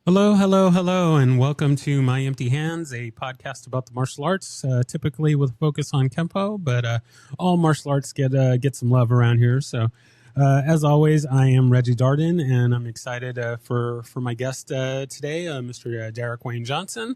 Hello, hello, hello, and welcome to My Empty Hands, a podcast about the martial arts, typically with a focus on Kempo, but all martial arts get some love around here. So, as always, I am Reggie Darden, and I'm excited for my guest today, Mr. Derek Wayne Johnson.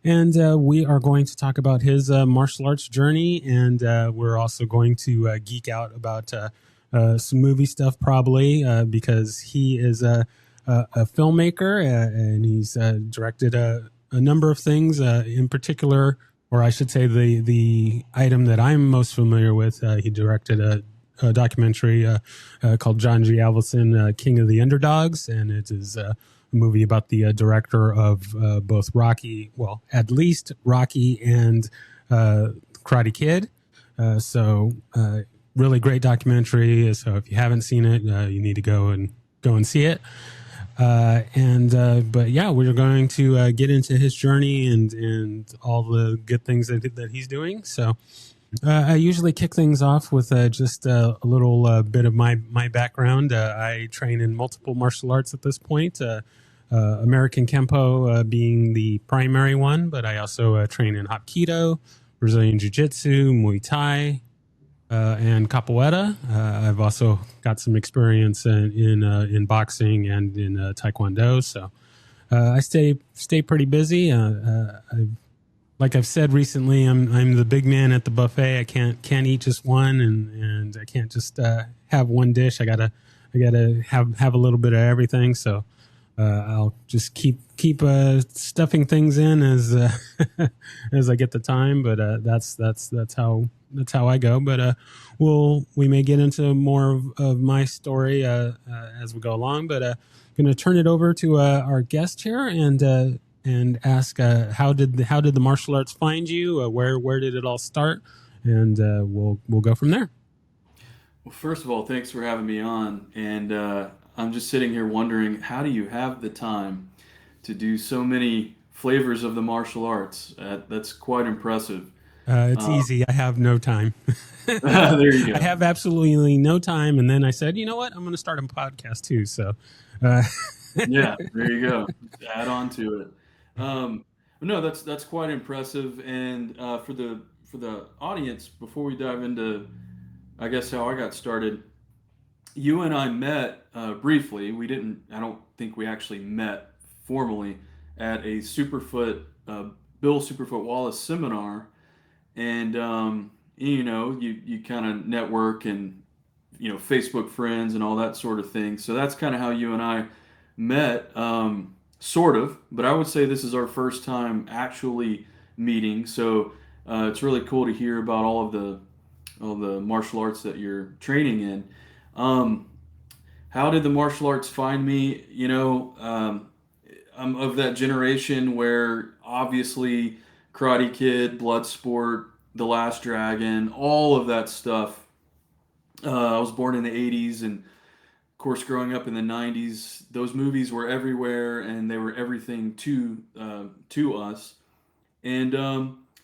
And we are going to talk about his martial arts journey, and we're also going to geek out about some movie stuff, probably, because he is a filmmaker, and he's directed a number of things. In particular, or I should say, the item that I'm most familiar with, he directed a documentary called John G. Avildsen, King of the Underdogs, and it is a movie about the director of both Rocky, well, at least Rocky and Karate Kid. Really great documentary. So if you haven't seen it, you need to go and see it. But yeah, we're going to get into his journey and all the good things that he's doing. So I usually kick things off with just a little bit of my background. I train in multiple martial arts at this point. American Kempo being the primary one, but I also train in Hapkido, Brazilian Jiu-Jitsu, Muay Thai, and capoeira. I've also got some experience in boxing and in taekwondo. So I stay pretty busy. Like I've said recently, I'm the big man at the buffet. I can't eat just one, and I can't just have one dish. I gotta have a little bit of everything. So I'll just keep stuffing things in as as I get the time. But that's how I go. But we may get into more of my story as we go along. But going to turn it over to our guest here and ask how did the martial arts find you? Where did it all start? And we'll go from there. Well, first of all, thanks for having me on. And I'm just sitting here wondering, how do you have the time to do so many flavors of the martial arts? That's quite impressive. It's easy. I have no time. There you I go. have absolutely no time. And then I said, you know what? I'm going to start a podcast too. So, uh, Yeah, there you go. Just add on to it. Um, no, that's quite impressive. And for the audience, before we dive into, I guess, how I got started, you and I met briefly. We didn't. I don't think we actually met formally at a Bill Superfoot Wallace seminar, and you kind of network and Facebook friends and all that sort of thing. So that's kind of how you and I met, sort of. But I would say this is our first time actually meeting. So it's really cool to hear about all the martial arts that you're training in. Um, how did the martial arts find me? I'm of that generation where obviously Karate Kid, Bloodsport, The Last Dragon, all of that stuff. I was born in the 80s, and of course, growing up in the 90s, those movies were everywhere and they were everything to us. And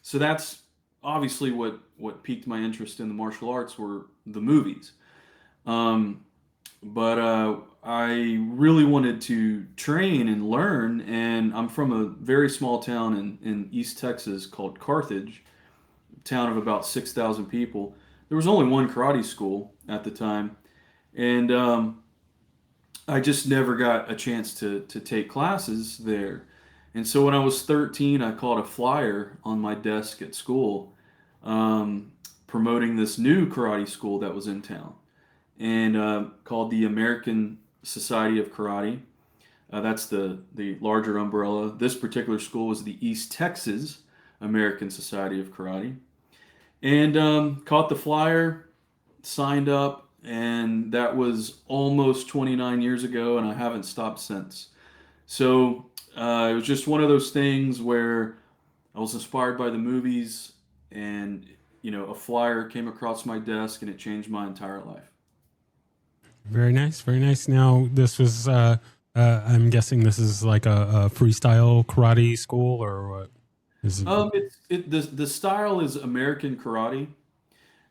so that's obviously what piqued my interest in the martial arts were the movies. Um, but I really wanted to train and learn, and I'm from a very small town in East Texas called Carthage, a town of about 6,000 people. There was only one karate school at the time, and I just never got a chance to take classes there. And so when I was 13, I caught a flyer on my desk at school, um, promoting this new karate school that was in town, and called the American Society of Karate. That's the larger umbrella. This particular school is the East Texas American Society of Karate. And caught the flyer, signed up, and that was almost 29 years ago, and I haven't stopped since. So it was just one of those things where I was inspired by the movies, and a flyer came across my desk, and it changed my entire life. Very nice, very nice. Now, this was, I'm guessing this is like a freestyle karate school, or what is it? The style is American karate.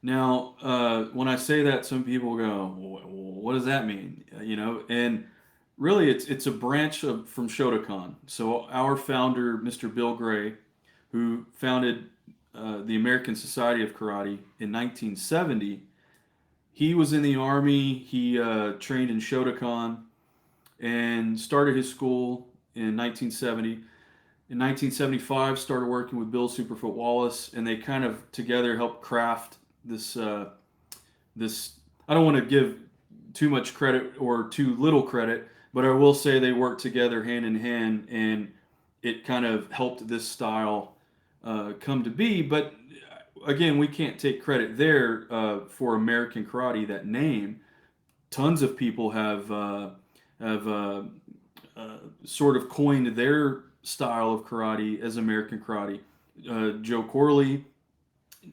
Now, when I say that, some people go, "What does that mean?" And Really, it's a branch of from Shotokan. So our founder, Mr. Bill Gray, who founded the American Society of Karate in 1970, he was in the army. He trained in Shotokan and started his school in 1970. In 1975, started working with Bill Superfoot Wallace, and they kind of together helped craft this. I don't want to give too much credit or too little credit, but I will say they worked together hand in hand, and it kind of helped this style come to be. But again, we can't take credit there for American Karate. That name, tons of people have sort of coined their style of karate as American Karate. Joe Corley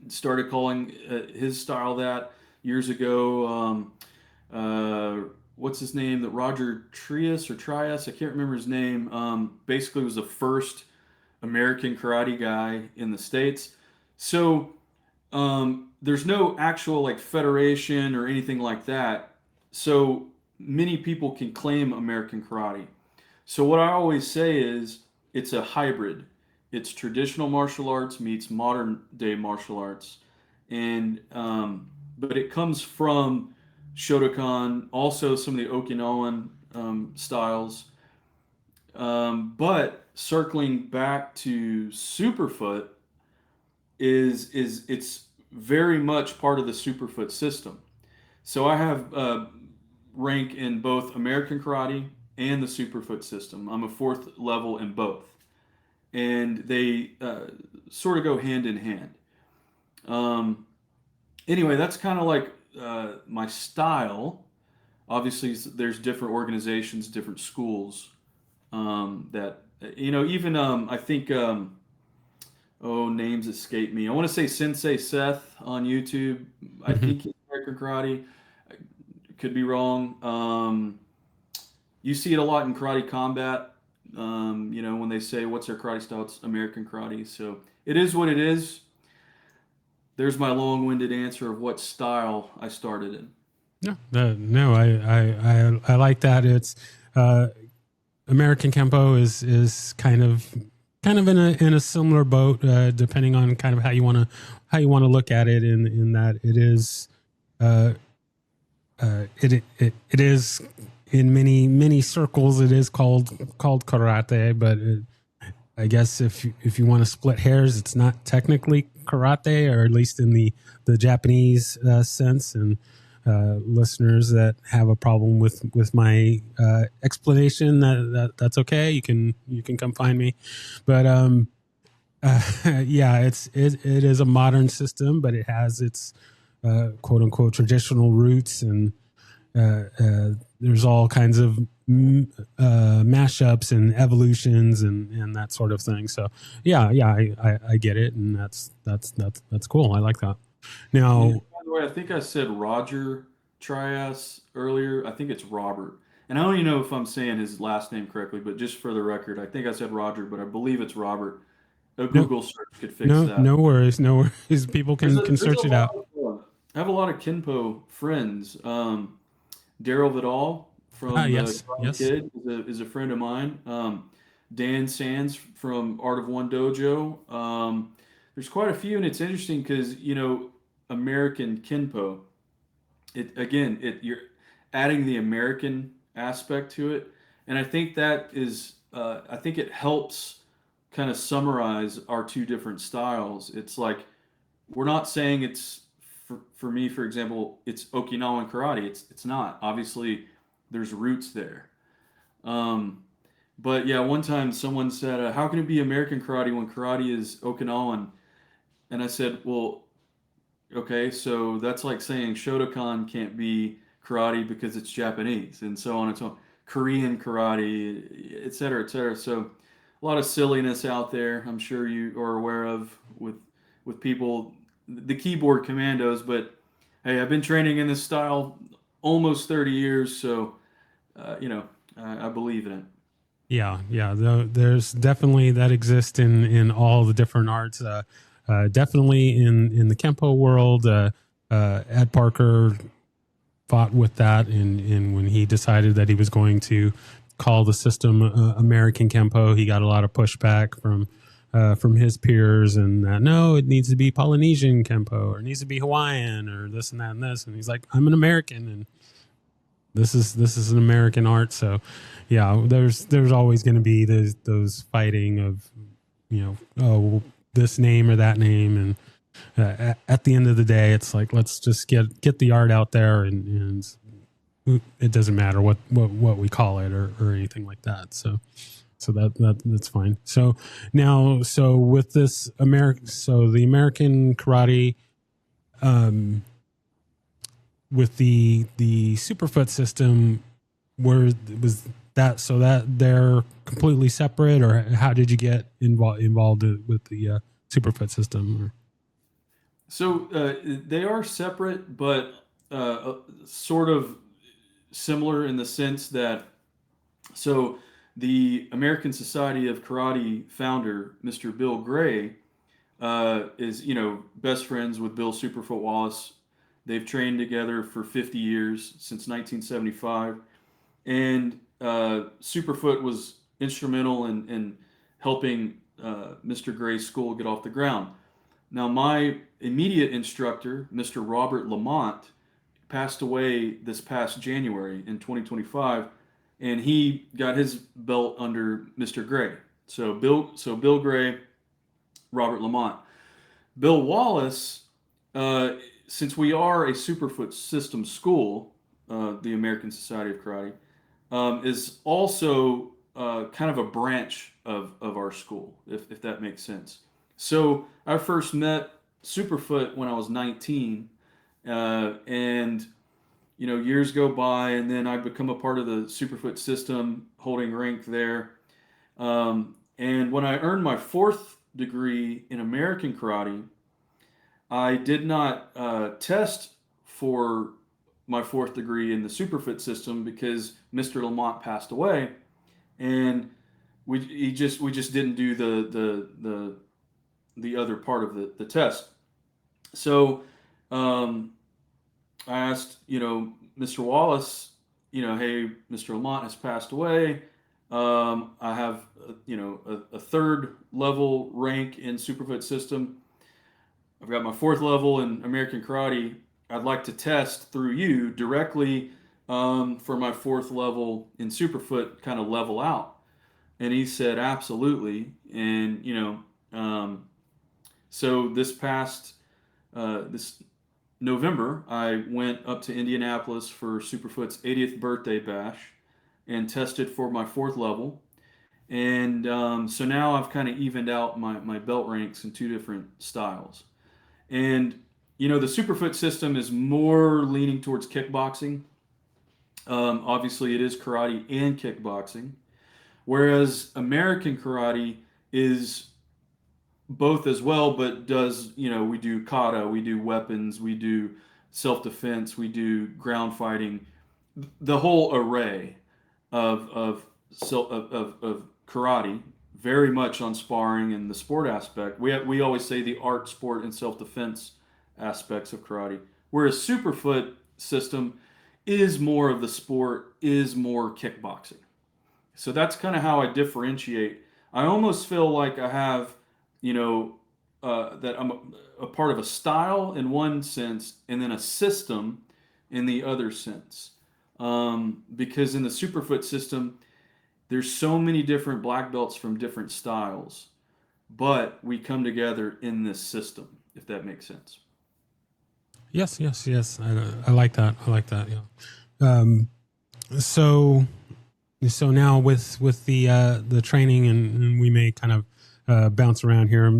started calling his style that years ago. What's his name? That Roger Trias or Trias? I can't remember his name. Basically, was the first American karate guy in the states. So there's no actual like federation or anything like that. So many people can claim American karate. So what I always say is it's a hybrid. It's traditional martial arts meets modern day martial arts, and but it comes from Shotokan, also some of the Okinawan styles. But circling back to Superfoot is it's very much part of the Superfoot system. So I have rank in both American Karate and the Superfoot system. I'm a fourth level in both, and they sort of go hand in hand. Um, anyway, that's kind of like my style. Obviously, there's different organizations, different schools that even I think oh, names escape me. I want to say Sensei Seth on YouTube. I Hmm. think he's American Karate. I could be wrong. You see it a lot in karate combat. When they say what's their karate style, it's American karate. So it is what it is. There's my long-winded answer of what style I started in. No, no, I like that. It's uh, American Kempo is kind of in a similar boat, depending on kind of how you want to look at it. In that it is uh, it is in many circles it is called karate, but I guess if you want to split hairs, it's not technically karate, or at least in the Japanese sense. And listeners that have a problem with my explanation, that's okay. You can come find me. But yeah, it is a modern system, but it has its quote unquote traditional roots, and there's all kinds of mashups and evolutions and that sort of thing. So yeah, I get it, and that's cool. I like that. Yeah, Now, by the way, I think I said Roger Trias earlier. I think it's Robert. And I don't even know if I'm saying his last name correctly, but just for the record, I think I said Roger, but I believe it's Robert. A no Google search could fix that. no worries, no worries. People can There's a search it lot out. of I have a lot of Kinpo friends. Daryl Vidal Ah, from yes, Karate yes. Kid is a friend of mine. Dan Sands from Art of One Dojo. There's quite a few, and it's interesting because American Kinpo. It again, you're adding the American aspect to it, and I think that is I think it helps kind of summarize our two different styles. It's like we're not saying it's for me, for example, it's Okinawan karate. It's not. Obviously, there's roots there. Um, but yeah, one time someone said, "How can it be American karate when karate is Okinawan?" And I said, "Well, okay, so that's like saying Shotokan can't be karate because it's Japanese, and so on and so on. Korean karate, et cetera, et cetera." So a lot of silliness out there. I'm sure you are aware of with people, the keyboard commandos. But hey, I've been training in this style almost 30 years, so uh, you know I believe in it. Yeah, yeah. There's definitely that exists in all the different arts. Definitely in the Kempo world. Ed Parker fought with that, and when he decided that he was going to call the system American Kempo, he got a lot of pushback from his peers, and that no, it needs to be Polynesian Kempo, or it needs to be Hawaiian, or this and that and this. And he's like, I'm an American, and this is an American art. So, yeah, there's always going to be those fighting of, oh, this name or that name, and at the end of the day, it's like, let's just get the art out there, and it doesn't matter what we call it, or anything like that. So that's fine. So now, so with this the American karate, with the Superfoot system, where was that? So that they're completely separate, or how did you get involved with the Superfoot system? So they are separate, but sort of similar in the sense that so the American Society of Karate founder, Mr. Bill Gray, is best friends with Bill Superfoot Wallace. They've trained together for 50 years since 1975, and Superfoot was instrumental in helping Mr. Gray's school get off the ground. Now, my immediate instructor, Mr. Robert Lamont, passed away this past January in 2025, and he got his belt under Mr. Gray. So Bill Gray, Robert Lamont. Bill Wallace, uh, since we are a Superfoot System school, the American Society of Karate, is also kind of a branch of our school, if that makes sense. So I first met Superfoot when I was 19, and years go by, and then I become a part of the Superfoot system, holding rank there. And when I earned my fourth degree in American karate, I did not test for my fourth degree in the Superfoot system because Mr. Lamont passed away, and we just didn't do the other part of the test. So um, I asked, Mr. Wallace, hey, Mr. Lamont has passed away. I have, a third level rank in Superfoot system. I've got my fourth level in American Karate. I'd like to test through you directly for my fourth level in Superfoot, kind of level out. And he said, absolutely. And, so this November, I went up to Indianapolis for Superfoot's 80th birthday bash and tested for my fourth level. And so now I've kind of evened out my belt ranks in two different styles. And, the Superfoot system is more leaning towards kickboxing. Obviously, it is karate and kickboxing. Whereas American karate is both as well, but does, we do kata, we do weapons, we do self defense, we do ground fighting, the whole array of karate, very much on sparring and the sport aspect. We always say the art, sport, and self defense aspects of karate. Whereas Superfoot system is more of the sport, is more kickboxing. So that's kind of how I differentiate. I almost feel like I have, that I'm a part of a style in one sense and then a system in the other sense. Because in the Superfoot system, there's so many different black belts from different styles, but we come together in this system, if that makes sense. Yes, yes, yes. I like that. I like that. Yeah. So so now with the training, and we may kind of bounce around here.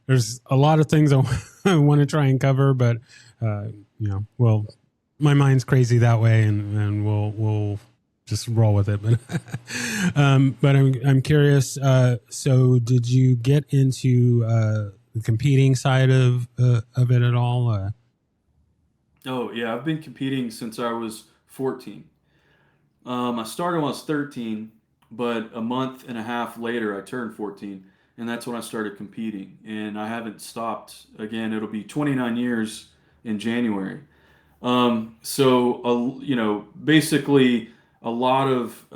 There's a lot of things I want to try and cover, but well, my mind's crazy that way, and we'll just roll with it. But I'm curious. So did you get into the competing side of it at all? Oh, yeah, I've been competing since I was 14. I started when I was 13, but a month and a half later, I turned 14, and that's when I started competing. And I haven't stopped. Again, it'll be 29 years in January. Basically a lot of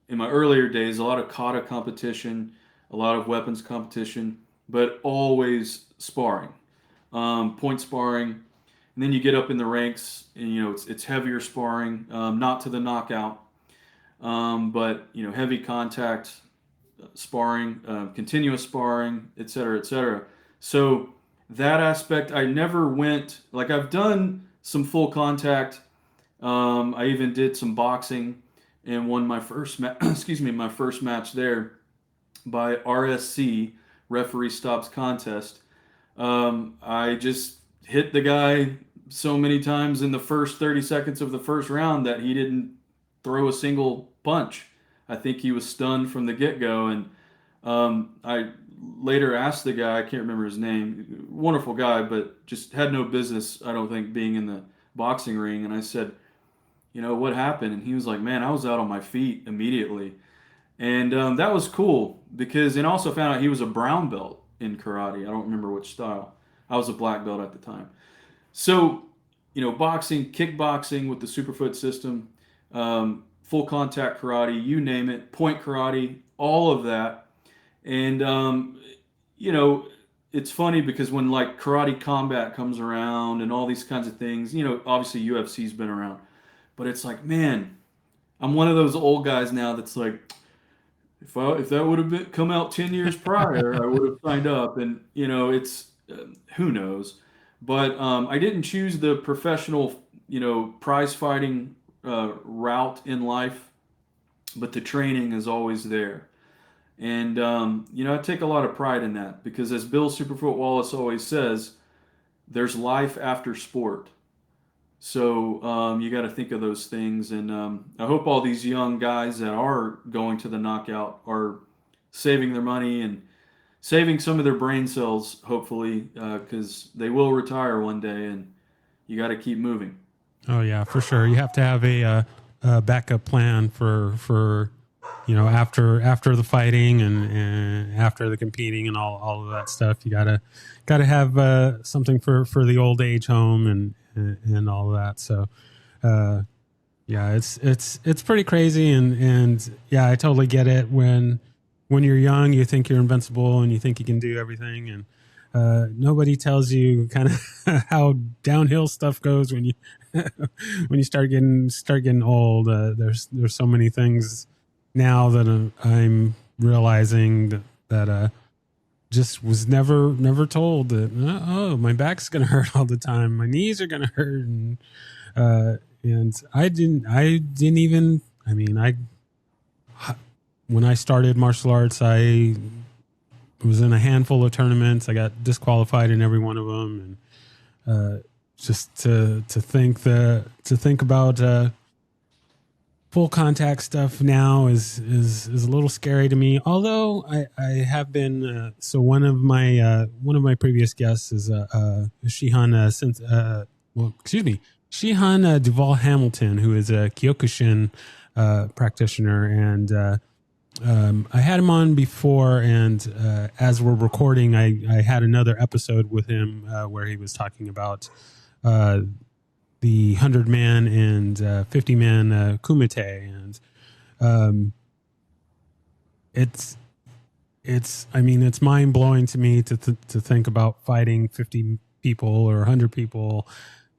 in my earlier days, a lot of kata competition, a lot of weapons competition, but always sparring, point sparring, and then you get up in the ranks, and it's heavier sparring, not to the knockout, but heavy contact sparring, continuous sparring, et cetera, et cetera. So that aspect, I never went like I've done some full contact. I even did some boxing and won my first excuse me, my first match there by RSC, referee stops contest. I just hit the guy so many times in the first 30 seconds of the first round that he didn't throw a single punch. I think he was stunned from the get go. And I later asked the guy, I can't remember his name, wonderful guy, but just had no business, I don't think, being in the boxing ring. And I said, what happened? And he was like, man, I was out on my feet immediately. And that was cool because, and also found out he was a brown belt in karate. I don't remember which style. I was a black belt at the time. So, boxing, kickboxing with the Superfoot system, full contact karate, you name it, point karate, all of that. And, you know, it's funny because when like karate combat comes around and all these kinds of things, obviously UFC's been around, but it's like, man, I'm one of those old guys now that's like, if that would have been come out 10 years prior, I would have signed up. And it's who knows. But I didn't choose the professional, prize fighting route in life, but the training is always there. And I take a lot of pride in that because, as Bill Superfoot Wallace always says, there's life after sport. So you got to think of those things, and I hope all these young guys that are going to the knockout are saving their money and saving some of their brain cells, hopefully, because they will retire one day, and you got to keep moving. Oh yeah, for sure. You have to have a backup plan for after the fighting and after the competing and all of that stuff. You gotta have something for the old age home and all of that. So yeah, it's pretty crazy and yeah, I totally get it. When you're young, you think you're invincible and you think you can do everything, and nobody tells you kind of how downhill stuff goes when you when you start getting old. There's so many things now that I'm realizing that just was never told that oh, my back's gonna hurt all the time, my knees are gonna hurt, and I didn't even, I mean, I when I started martial arts, I was in a handful of tournaments. I got disqualified in every one of them, and just to think about full contact stuff now is a little scary to me. Although I have been so one of my previous guests is Shihan Shihan Duvall Hamilton, who is a Kyokushin practitioner, and I had him on before, and as we're recording, I had another episode with him where he was talking about the 100-man and 50-man kumite, and it's I mean, it's mind blowing to me to think about fighting 50 people or 100 people,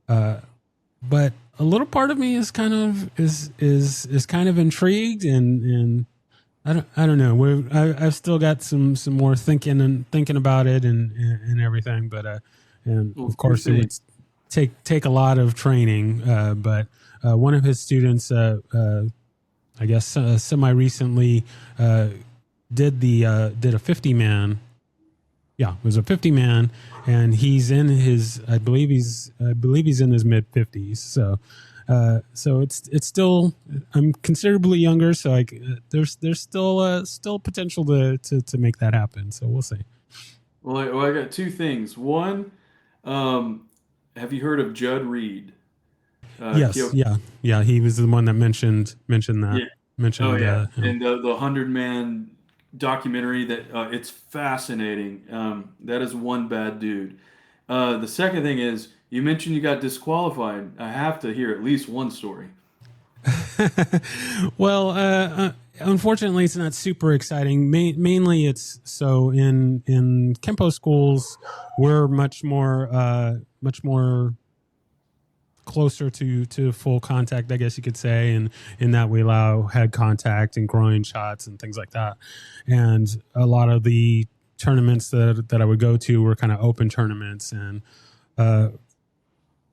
but a little part of me is kind of is kind of intrigued, and I don't know. I've still got some more thinking about it and everything, but and Well, of two course it would things. take a lot of training. But one of his students, I guess, semi recently did a 50-man. Yeah, it was a 50-man, and he's in his. I believe he's in his mid 50s. So it's still, I'm considerably younger, so there's still potential to make that happen. So we'll see. Well, I got two things. One, um, have you heard of Judd Reed? Yes, Kyoto. yeah. He was the one that mentioned that Yeah. Oh mentioned yeah, him. and the 100 Man documentary that it's fascinating. That is one bad dude. The second thing is You mentioned you got disqualified. I have to hear at least one story. Well, unfortunately, it's not super exciting. Mainly, it's so in Kempo schools, we're much more closer to full contact, I guess you could say, and in that we allow head contact and groin shots and things like that. And a lot of the tournaments that I would go to were kind of open tournaments, and uh,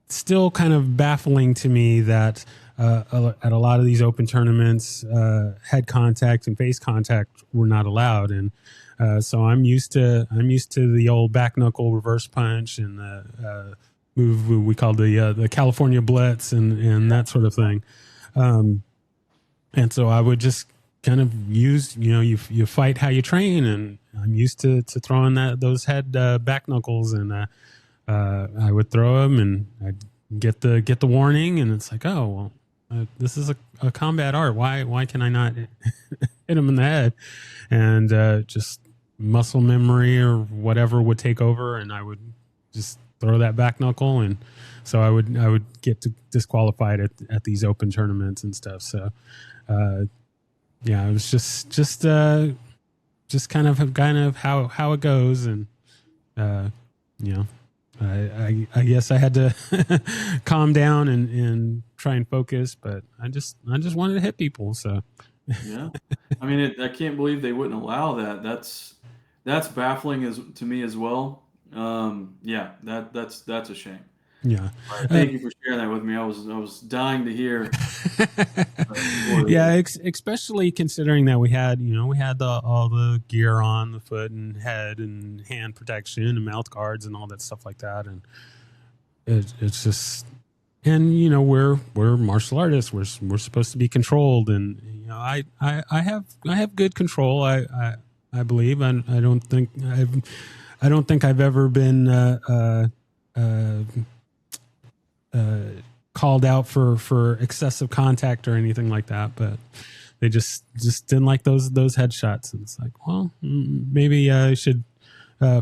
still kind of baffling to me that at a lot of these open tournaments, head contact and face contact were not allowed, and so I'm used to the old back knuckle reverse punch and the move we call the California Blitz and that sort of thing, and so I would just kind of use you fight how you train, and I'm used to throwing those head back knuckles and. I would throw them, and I'd get the warning, and it's like, oh well, this is a combat art. Why can I not hit him in the head? And just muscle memory or whatever would take over, and I would just throw that back knuckle, and so I would get disqualified at these open tournaments and stuff. So yeah, it was just kind of how it goes, and uh, you know. I guess I had to calm down and try and focus, but I just wanted to hit people. So Yeah, I mean, I can't believe they wouldn't allow that. That's baffling as to me as well. Yeah, that's a shame. yeah, But uh, thank you for sharing that with me. I was dying to hear a story yeah. there. Especially considering that we had all the gear on the foot and head and hand protection and mouth guards and all that stuff like that, and it's just and we're martial artists. We're supposed to be controlled, and I have good control. I believe. I don't think I've ever been uh, uh, called out for excessive contact or anything like that. But they just didn't like those headshots, and it's like, well, maybe I should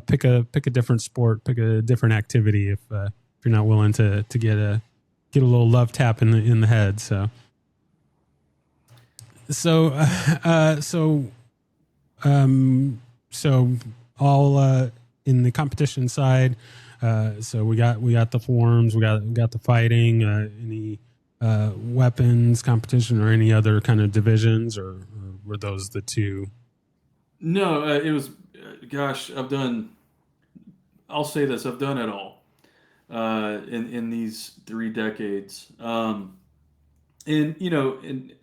pick a different sport, pick a different activity if you're not willing to get a little love tap in the head. So so so all in the competition side. So we got the forms, we got the fighting. Any weapons competition or any other kind of divisions, or were those the two? No, it was. Gosh, I've done. I'll say this: I've done it all in these 3 decades, and and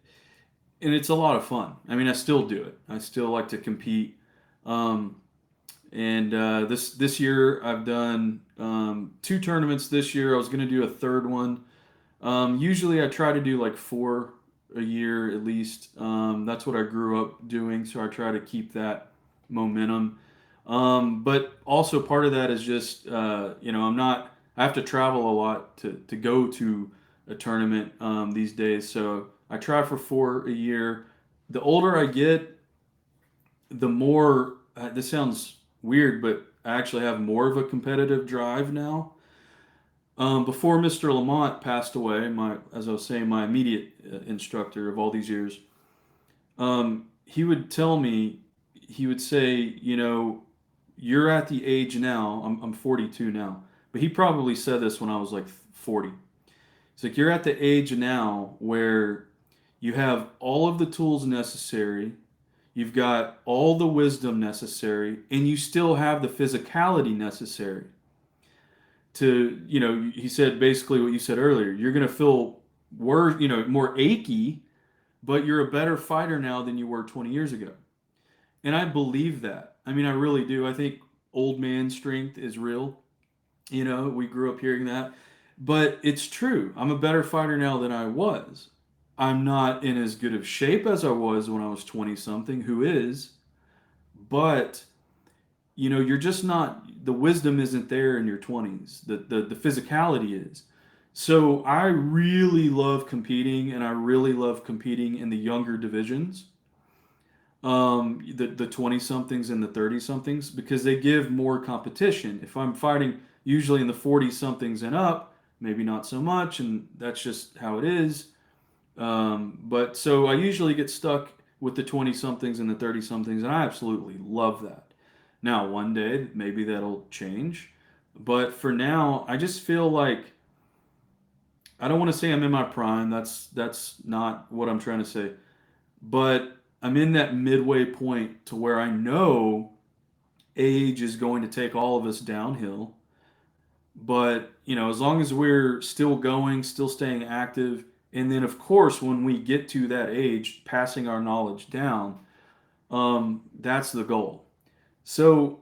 it's a lot of fun. I mean, I still do it. I still like to compete. Um, and this year, I've done 2 tournaments this year. I was going to do a third one. Usually, I try to do like 4 a year at least. That's what I grew up doing, so I try to keep that momentum. But also part of that is just I'm not. I have to travel a lot to go to a tournament these days, so I try for 4 a year. The older I get, the more. This sounds weird, but I actually have more of a competitive drive now. Before Mr. Lamont passed away, as I was saying, my immediate instructor of all these years, he would tell me, he would say, you're at the age now. I'm 42 now, but he probably said this when I was like 40. It's like you're at the age now where you have all of the tools necessary, you've got all the wisdom necessary, and you still have the physicality necessary to, he said basically what you said earlier. You're going to feel more achy, but you're a better fighter now than you were 20 years ago. And I believe that. I mean, I really do. I think old man strength is real. We grew up hearing that. But it's true. I'm a better fighter now than I was. I'm not in as good of shape as I was when I was 20 something, who is, but you're just not, the wisdom isn't there in your 20s. The physicality is. So I really love competing, and I really love competing in the younger divisions, the 20 somethings and the 30 somethings, because they give more competition. If I'm fighting Usually in the 40 somethings and up, maybe not so much, and that's just how it is. But so I usually get stuck with the 20 somethings and the 30 somethings, and I absolutely love that. Now, one day, maybe that'll change. But for now, I just feel like I don't want to say I'm in my prime. That's not what I'm trying to say. But I'm in that midway point to where I know age is going to take all of us downhill. But, as long as we're still going, still staying active, and then of course when we get to that age, passing our knowledge down, that's the goal. So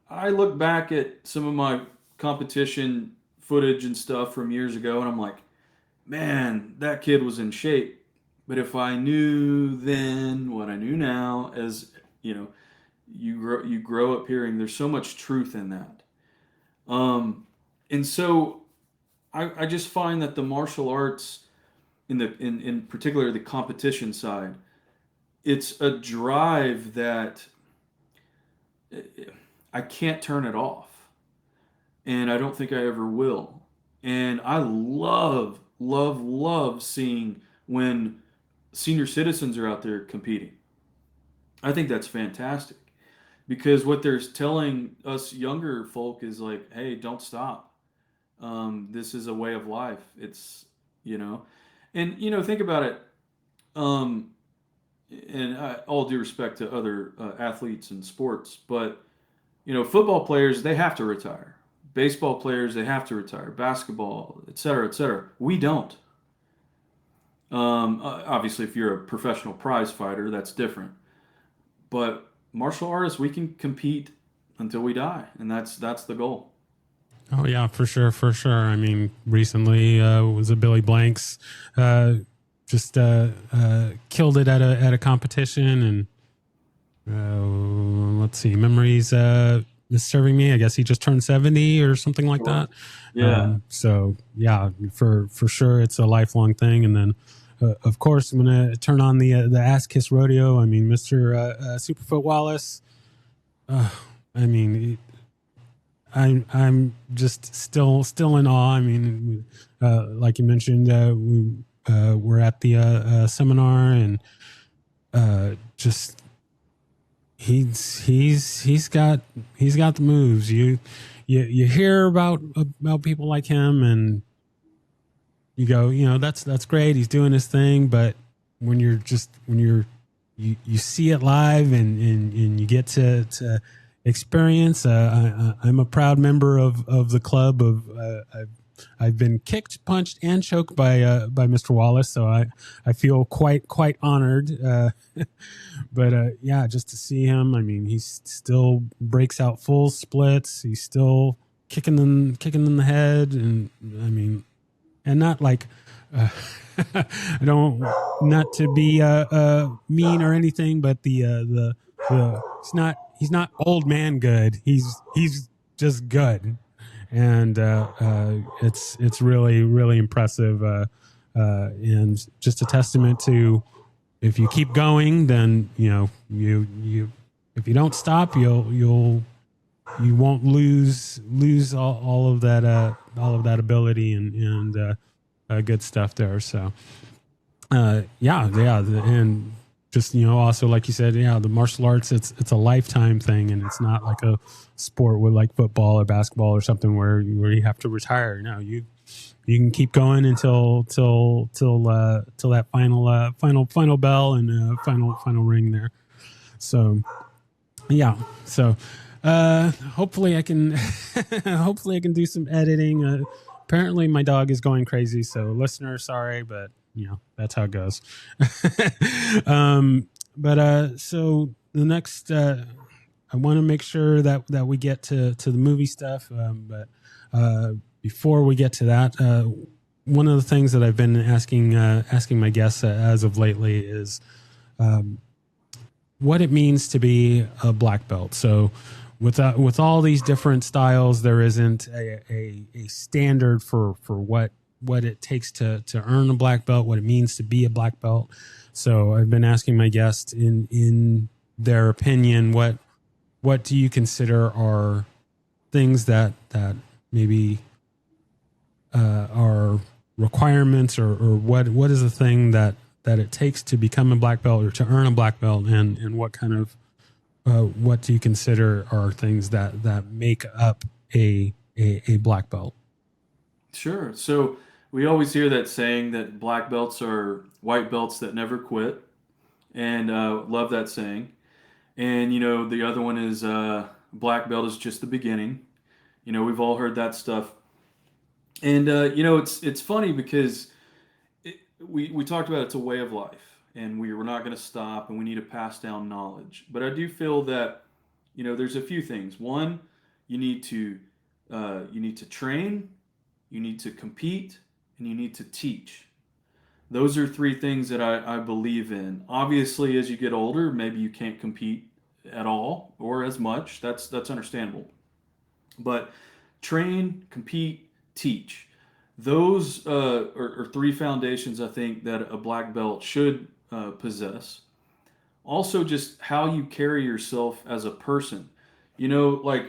I look back at some of my competition footage and stuff from years ago, and I'm like, man, that kid was in shape. But if I knew then what I knew now, as you know, you grow up hearing, there's so much truth in that. Um, and so I just find that the martial arts, in particular the competition side, it's a drive that I can't turn it off, and I don't think I ever will. And I love, love, love seeing when senior citizens are out there competing. I think that's fantastic because what they're telling us younger folk is like, hey, don't stop. This is a way of life. It's, you know, and think about it. Um, and all due respect to other athletes and sports, but football players, they have to retire. Baseball players, they have to retire. Basketball, et cetera, et cetera. We don't. Obviously, if you're a professional prize fighter, that's different. But martial artists, we can compete until we die, and that's the goal. Oh yeah, for sure, for sure. I mean, recently was it Billy Blanks just killed it at a competition, and let's see, memories is serving me. I guess he just turned 70 or something like Sure. that. Yeah. So yeah, for sure, it's a lifelong thing. And then, of course, I'm gonna turn on the Ass Kiss Rodeo. I mean, Mr. Superfoot Wallace. Uh, I mean, I'm just still in awe. I mean, like you mentioned, we were at the seminar, and just he's got the moves. You hear about people like him, and you go, that's great. He's doing his thing, but when you see it live, and you get to experience. I'm a proud member of the club. I've been kicked, punched, and choked by Mr. Wallace, so I feel quite honored. But yeah, just to see him, I mean, he still breaks out full splits. He's still kicking in the head, and I mean, and not like uh, I don't, not to be mean or anything, but the he's not old man good. He's just good, and it's really impressive, and just a testament to, if you keep going, then you if you don't stop, you won't lose all of that ability, and good stuff there. So yeah, and just also, like you said, yeah, the martial arts, it's a lifetime thing, and it's not like a sport with like football or basketball or something where you have to retire. No, you can keep going till that final bell, and final ring there. So yeah, so hopefully I can hopefully I can do some editing. Apparently my dog is going crazy, so listener, sorry, but that's how it goes. But so the next, I want to make sure that we get to the movie stuff, but before we get to that, one of the things that I've been asking my guests as of lately is what it means to be a black belt. So with all these different styles, there isn't a standard for what it takes to earn a black belt, what it means to be a black belt. So I've been asking my guests in their opinion, what do you consider are things that maybe are requirements, or what is the thing that it takes to become a black belt or to earn a black belt, and what kind of what do you consider are things that make up a black belt? Sure. So we always hear that saying that black belts are white belts that never quit, and love that saying. And the other one is black belt is just the beginning. We've all heard that stuff. And it's funny because we talked about it's a way of life, and we're not going to stop, and we need to pass down knowledge. But I do feel that there's a few things. One, you need to train, you need to compete, and you need to teach. Those are three things that I believe in. Obviously, as you get older, maybe you can't compete at all or as much. That's understandable. But train, compete, teach. Those are three foundations I think that a black belt should possess. Also, just how you carry yourself as a person. Like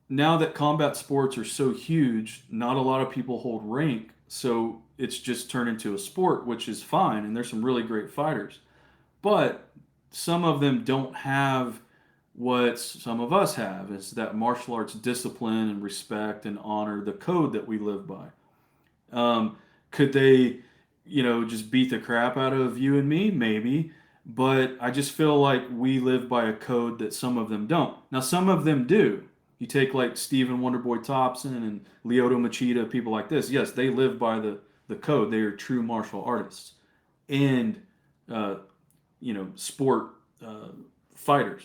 now that combat sports are so huge, not a lot of people hold rank. So it's just turned into a sport, which is fine. And there's some really great fighters. But some of them don't have what some of us have. It's that martial arts discipline and respect and honor, the code that we live by. Could they, just beat the crap out of you and me? Maybe. But I just feel like we live by a code that some of them don't. Now, some of them do. You take like Stephen Wonderboy Thompson and Lyoto Machida, people like this. Yes, they live by the code. They are true martial artists and, uh, sport fighters.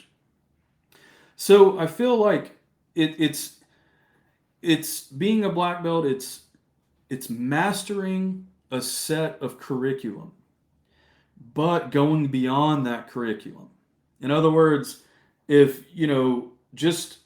So I feel like it's being a black belt. It's mastering a set of curriculum, but going beyond that curriculum. In other words, if just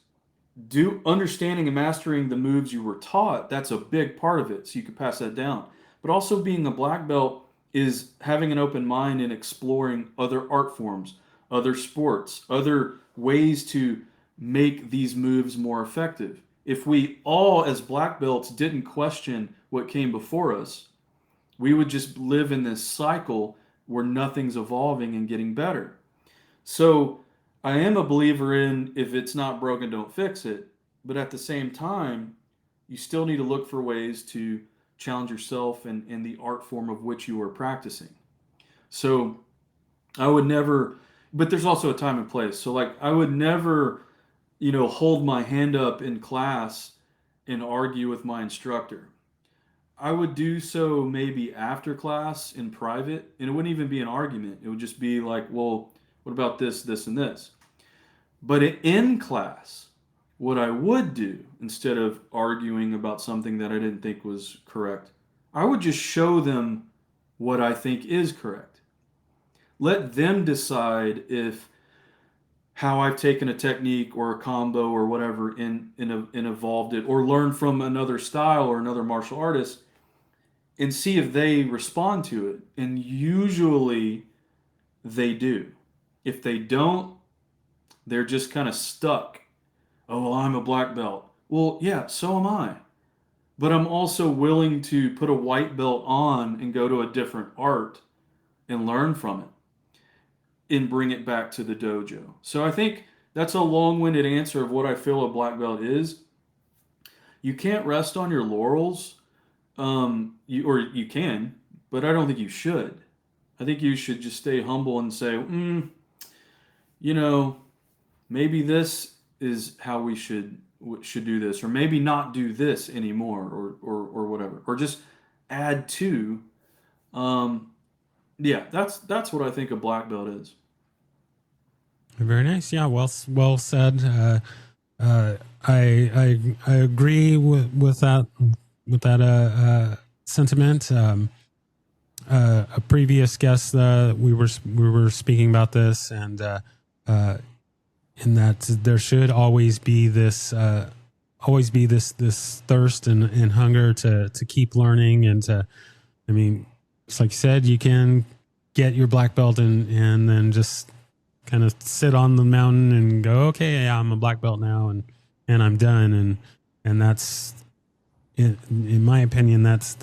do understanding and mastering the moves you were taught, that's a big part of it. So you could pass that down. But also being a black belt is having an open mind and exploring other art forms, other sports, other ways to make these moves more effective. If we all, as black belts, didn't question what came before us, we would just live in this cycle where nothing's evolving and getting better. So I am a believer in if it's not broken, don't fix it. But at the same time, you still need to look for ways to challenge yourself and the art form of which you are practicing. So I would never, but there's also a time and place. So like I would never, hold my hand up in class and argue with my instructor. I would do so maybe after class in private, and it wouldn't even be an argument. It would just be like, well, what about this, this, and this? But in class, what I would do instead of arguing about something that I didn't think was correct, I would just show them what I think is correct. Let them decide if how I've taken a technique or a combo or whatever and evolved it or learned from another style or another martial artist and see if they respond to it. And usually they do. If they don't, they're just kind of stuck. Oh, well, I'm a black belt. Well, yeah, so am I. But I'm also willing to put a white belt on and go to a different art and learn from it and bring it back to the dojo. So I think that's a long-winded answer of what I feel a black belt is. You can't rest on your laurels, or you can, but I don't think you should. I think you should just stay humble and say, you know, maybe this is how we should do this, or maybe not do this anymore, or whatever, or just add to. Um, yeah, that's what I think a black belt is. Very nice. Yeah, well said. I agree with that sentiment. A previous guest, we were speaking about this, and in that there should always be this thirst and hunger to keep learning, and I mean, it's like you said, you can get your black belt and then just kind of sit on the mountain and go, okay, yeah, I'm a black belt now, and I'm done. and that's in my opinion, that's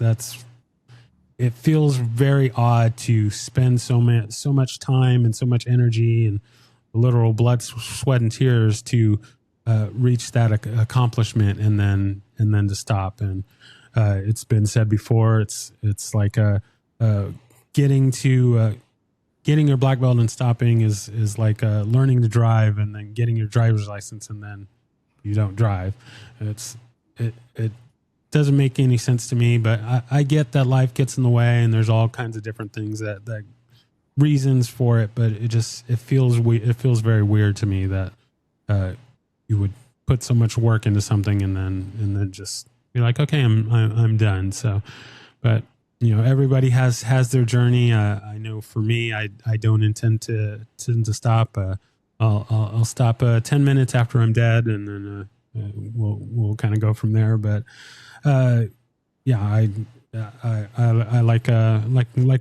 it feels very odd to spend so much time and so much energy and literal blood, sweat, and tears to reach that accomplishment, and then to stop. And it's been said before. It's like getting to getting your black belt and stopping is like learning to drive and then getting your driver's license and then you don't drive. It doesn't make any sense to me, but I get that life gets in the way and there's all kinds of different things that reasons for it, but it feels very weird to me that you would put so much work into something and then just be like, okay, I'm done. So, but everybody has their journey. I know for me, I don't intend to stop. I'll stop 10 minutes after I'm dead, and then we'll kind of go from there. But yeah, I like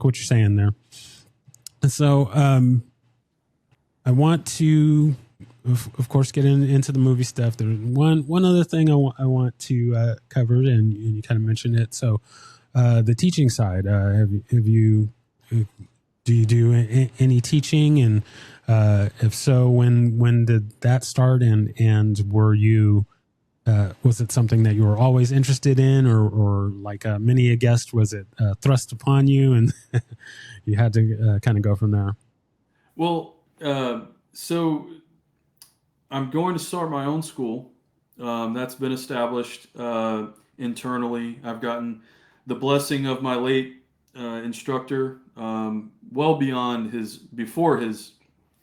what you're saying there. And so I want to, of course, get into the movie stuff. There's one other thing I want to cover, and you kind of mentioned it. So the teaching side, have you do you do any teaching, and if so, when did that start, and were you was it something that you were always interested in, or like many a guest, was it thrust upon you and you had to kind of go from there? Well, so I'm going to start my own school. That's been established internally. I've gotten the blessing of my late instructor, well beyond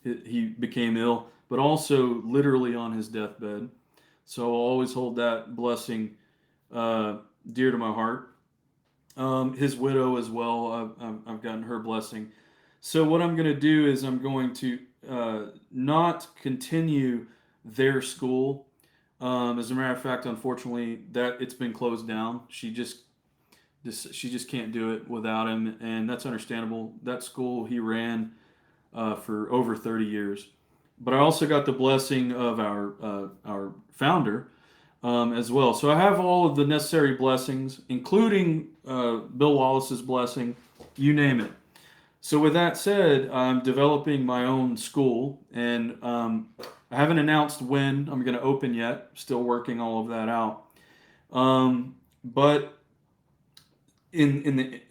he became ill, but also literally on his deathbed. So I'll always hold that blessing dear to my heart. His widow as well. I've gotten her blessing. So what I'm going to do is I'm going to not continue their school. As a matter of fact, unfortunately, that it's been closed down. She just can't do it without him, and that's understandable. That school he ran for over 30 years. But I also got the blessing of our founder as well. So I have all of the necessary blessings, including Bill Wallace's blessing, you name it. So with that said, I'm developing my own school, and I haven't announced when I'm going to open yet. Still working all of that out. But in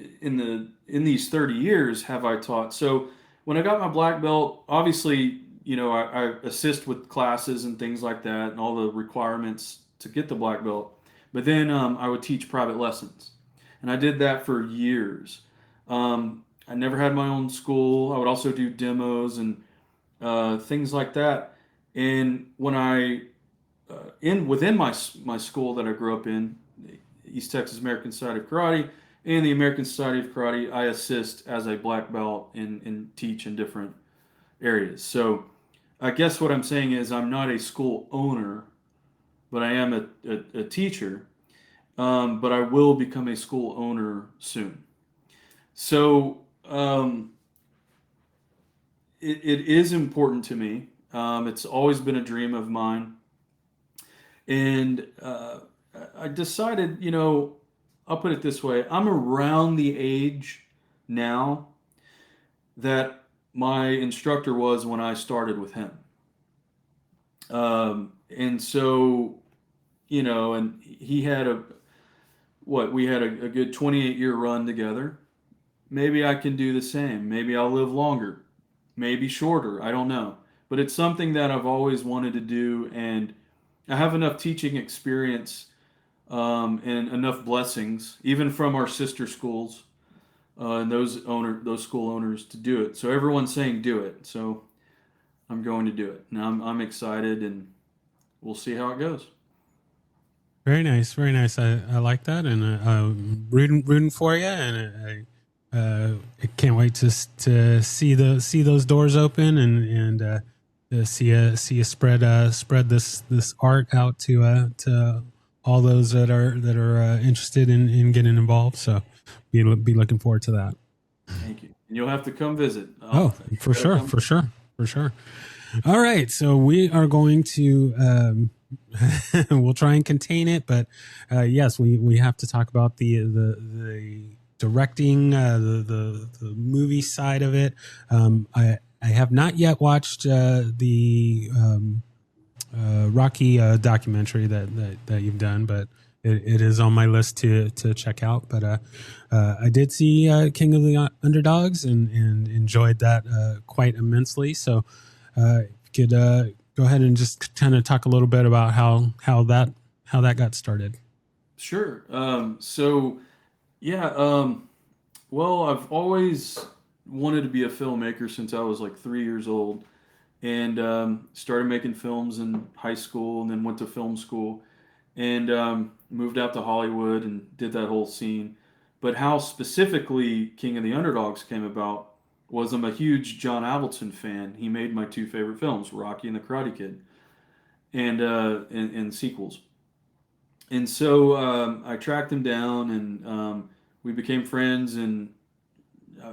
these 30 years, have I taught? So when I got my black belt, obviously, I assist with classes and things like that, and all the requirements to get the black belt. But then I would teach private lessons, and I did that for years. I never had my own school. I would also do demos and things like that. And when within my school that I grew up in, the East Texas American Society of Karate and the American Society of Karate, I assist as a black belt and teach in different areas. So I guess what I'm saying is I'm not a school owner, but I am a teacher. But I will become a school owner soon. So it is important to me. It's always been a dream of mine. And I decided, I'll put it this way, I'm around the age now that my instructor was when I started with him. And so, and he had we had a good 28-year run together. Maybe I can do the same. Maybe I'll live longer, maybe shorter. I don't know. But it's something that I've always wanted to do, and I have enough teaching experience and enough blessings, even from our sister schools and those school owners, to do it. So everyone's saying do it. So I'm going to do it. Now I'm excited, and we'll see how it goes. Very nice, very nice. I like that, and I'm rooting for you, and I can't wait to see those doors open and see you spread this art out to all those that are interested in getting involved. So be looking forward to that. Thank you. And you'll have to come visit. For sure. All right, so we are going to we'll try and contain it, but yes, we have to talk about the directing, the movie side of it. I have not yet watched the Rocky documentary that you've done, but it is on my list to check out. But I did see King of the Underdogs and enjoyed that quite immensely. So could go ahead and just kind of talk a little bit about how that got started. Sure. Yeah. Well, I've always wanted to be a filmmaker since I was like 3 years old, and started making films in high school, and then went to film school, and moved out to Hollywood and did that whole scene. But how specifically King of the Underdogs came about was I'm a huge John Avildsen fan. He made my two favorite films, Rocky and the Karate Kid, and sequels. And so I tracked him down, and we became friends, and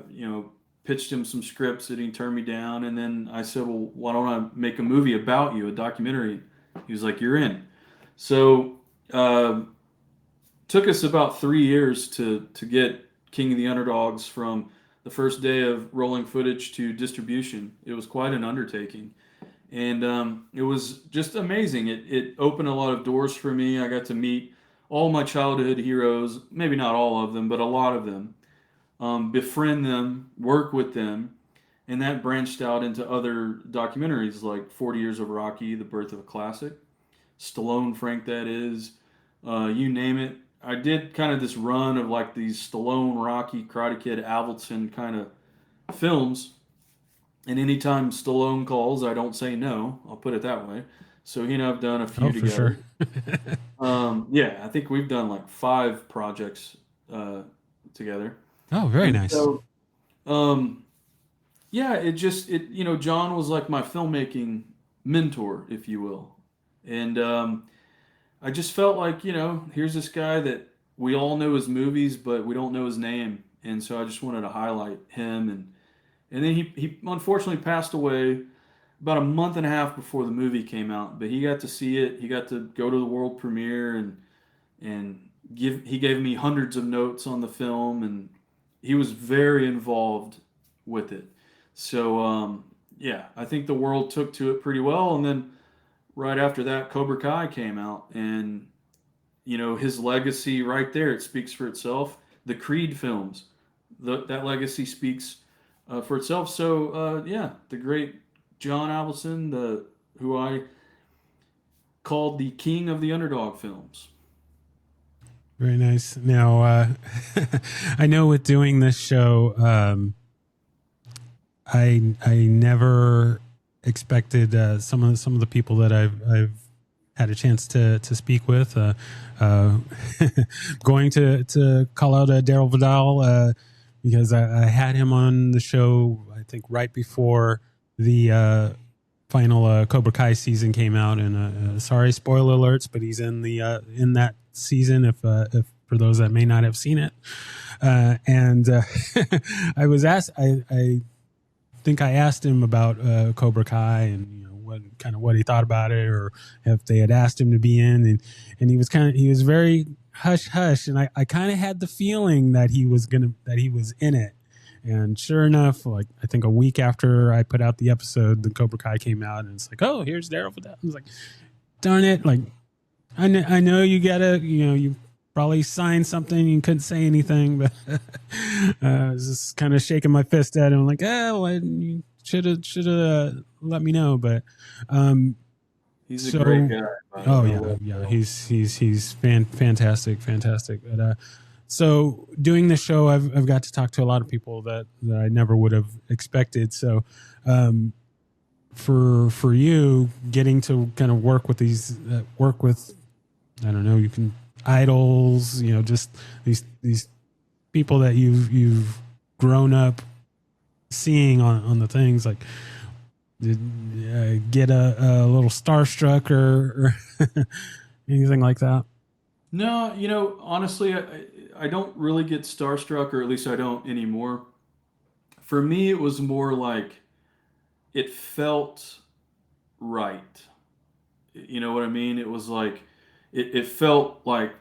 you know, pitched him some scripts that he turned me down, and then I said, "Well, why don't I make a movie about you, a documentary?" He was like, "You're in." So uh, took us about 3 years to get King of the Underdogs from the first day of rolling footage to distribution. It was quite an undertaking, and it was just amazing. It opened a lot of doors for me. I got to meet all my childhood heroes, maybe not all of them, but a lot of them, befriend them, work with them, and that branched out into other documentaries like 40 Years of Rocky, The Birth of a Classic, Stallone, Frank, that is, you name it. I did kind of this run of like these Stallone, Rocky, Karate Kid, Avildsen kind of films, and anytime Stallone calls, I don't say no. I'll put it that way. So he and I've done a Oh, few for together. sure. Yeah, I think we've done like 5 projects together. Oh, very And nice. so, um, yeah, John was like my filmmaking mentor, if you will. And I just felt like, here's this guy that we all know his movies, but we don't know his name. And so I just wanted to highlight him. And then he unfortunately passed away about a month and a half before the movie came out. But he got to see it. He got to go to the world premiere, and he gave me hundreds of notes on the film, and he was very involved with it. So yeah, I think the world took to it pretty well. And then right after that, Cobra Kai came out, and his legacy right there, it speaks for itself. The Creed films, that legacy speaks for itself. So yeah, the great John Avildsen, the who I called the king of the underdog films. Very nice. Now, I know with doing this show, I never expected some of the people that I've had a chance to speak with. Uh, Going to call out Daryl Vidal because I had him on the show. I think right before the final Cobra Kai season came out, and sorry, spoiler alerts, but he's in that season. If for those that may not have seen it, and I was asked, I think I asked him about Cobra Kai and what he thought about it, or if they had asked him to be in, and he was very hush hush, and I kind of had the feeling that he was in it. And sure enough, like I think a week after I put out the episode, the Cobra Kai came out, and it's like, oh, here's Daryl for that. I was like, darn it! Like I know you gotta, you probably signed something. You couldn't say anything, but I was just kind of shaking my fist at him, like, oh, well, you should have let me know. But He's a great so, guy, by the oh way. I yeah, love yeah, Daryl. he's fantastic, fantastic. But so doing the show, I've got to talk to a lot of people that I never would have expected. So. For you getting to kind of work with, I don't know, you can idols, just these people that you've grown up seeing on the things, like did get a little starstruck or anything like that. No, honestly, I don't really get starstruck, or at least I don't anymore. For me, it was more like it felt right. You know what I mean? It was like it felt like,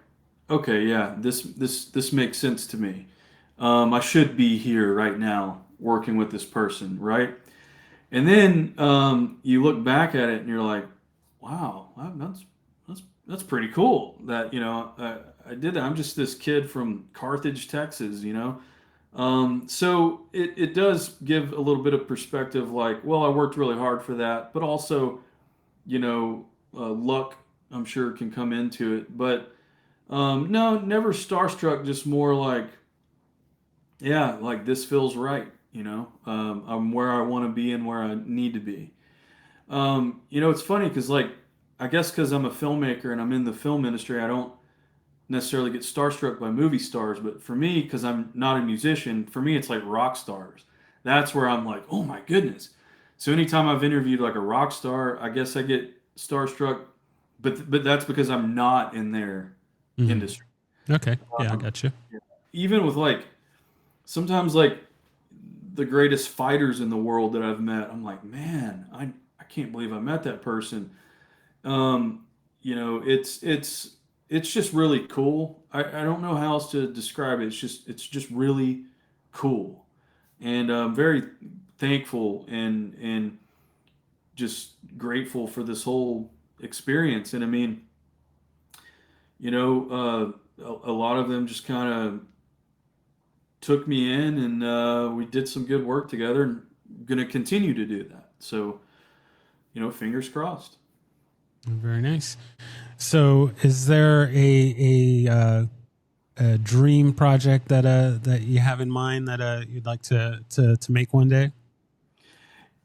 okay, yeah, this makes sense to me. I should be here right now working with this person, right? And then you look back at it and you're like, wow, that's pretty cool that, I did that. I'm just this kid from Carthage, Texas, you know. So it does give a little bit of perspective, like, well, I worked really hard for that, but also, luck, I'm sure, can come into it. But no, never starstruck, just more like, yeah, like this feels right. I'm where I want to be and where I need to be. It's funny because, like, I guess because I'm a filmmaker and I'm in the film industry, I don't necessarily get starstruck by movie stars. But for me, because I'm not a musician, for me, it's like rock stars. That's where I'm like, oh my goodness. So anytime I've interviewed like a rock star, I guess I get starstruck, but that's because I'm not in their Mhm. industry. Okay. Yeah, I Um, got you. Even with like sometimes like the greatest fighters in the world that I've met, I'm like, man, I can't believe I met that person. Um, it's just really cool. I don't know how else to describe it. It's just really cool, and I'm very thankful and just grateful for this whole experience. And I mean, a lot of them just kind of took me in, and we did some good work together, and going to continue to do that. So, fingers crossed. Very nice. So, is there a dream project that you have in mind that you'd like to make one day?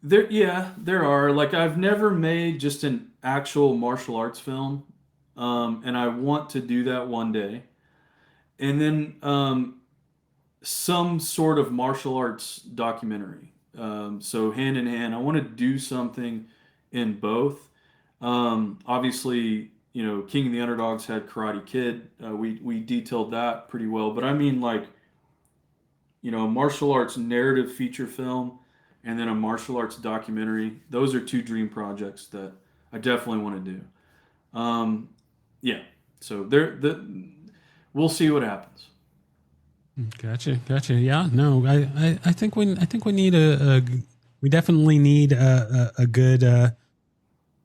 Yeah, there are. Like, I've never made just an actual martial arts film, and I want to do that one day. And then some sort of martial arts documentary. So hand in hand, I want to do something in both. Obviously, King of the Underdogs had Karate Kid. We detailed that pretty well. But I mean, like, a martial arts narrative feature film and then a martial arts documentary. Those are two dream projects that I definitely want to do. Yeah, so we'll see what happens. Gotcha, gotcha. Yeah, no, I think we need we definitely need a good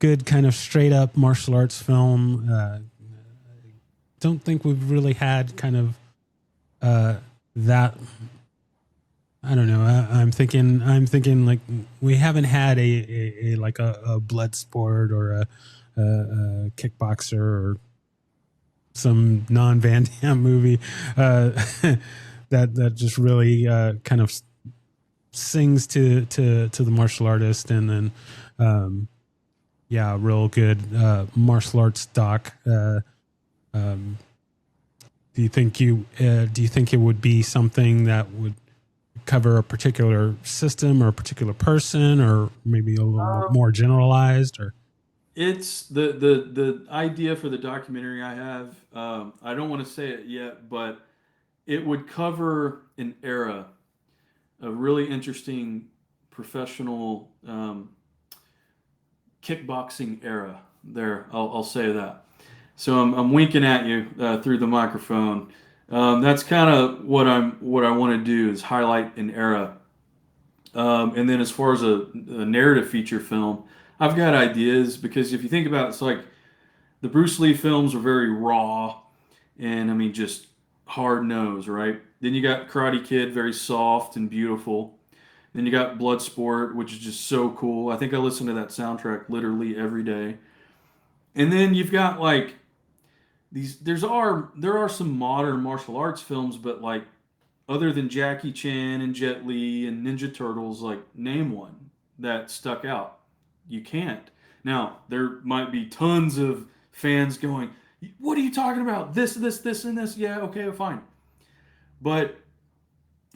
good kind of straight up martial arts film. Don't think we've really had kind of that. I don't know. I'm thinking like we haven't had a like a blood sport or a kickboxer or some non Van Damme movie uh, that just really kind of sings to the martial artist, and then yeah, real good martial arts doc. Um, do you think it would be something that would cover a particular system or a particular person, or maybe a little more generalized? Or It's the idea for the documentary I have. I don't want to say it yet, but it would cover an era, a really interesting professional kickboxing era. There, I'll say that. So I'm winking at you through the microphone. That's kind of what I want to do is highlight an era. And then as far as a narrative feature film, I've got ideas because if you think about it, it's like the Bruce Lee films were very raw and I mean just hard nose, right? Then you got Karate Kid, very soft and beautiful. Then you got Bloodsport, which is just so cool. I think I listen to that soundtrack literally every day. And then you've got like there are some modern martial arts films, but like other than Jackie Chan and Jet Li and Ninja Turtles, like name one that stuck out. You can't. Now, there might be tons of fans going, "What are you talking about? This, and this." Yeah, okay, fine. But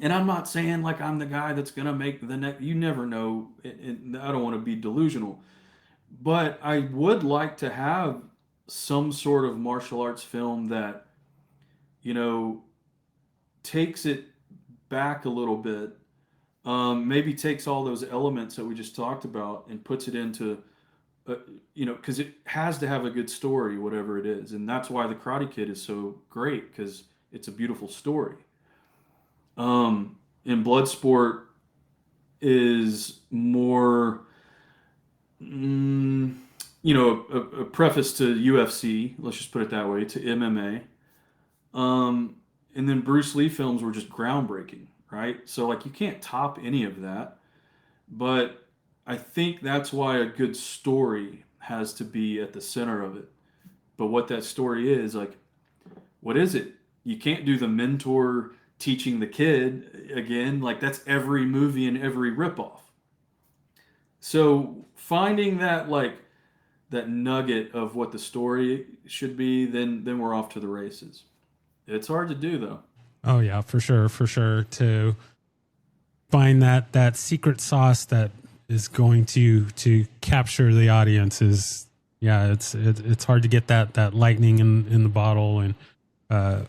and I'm not saying like I'm the guy that's gonna make the next. You never know. I don't want to be delusional, but I would like to have some sort of martial arts film that you know takes it back a little bit. Maybe takes all those elements that we just talked about and puts it into uh, because it has to have a good story, whatever it is, and that's why the Karate Kid is so great because it's a beautiful story. And Bloodsport is more, mm, a preface to UFC. Let's just put it that way, to MMA. And then Bruce Lee films were just groundbreaking, right? So like you can't top any of that. But I think that's why a good story has to be at the center of it. But what that story is, like, what is it? You can't do the mentor teaching the kid again. Like that's every movie and every ripoff. So finding that that nugget of what the story should be, then we're off to the races. It's hard to do though. Oh yeah, for sure. To find that secret sauce that is going to capture the audience is, yeah, it's hard to get that lightning in the bottle, and uh,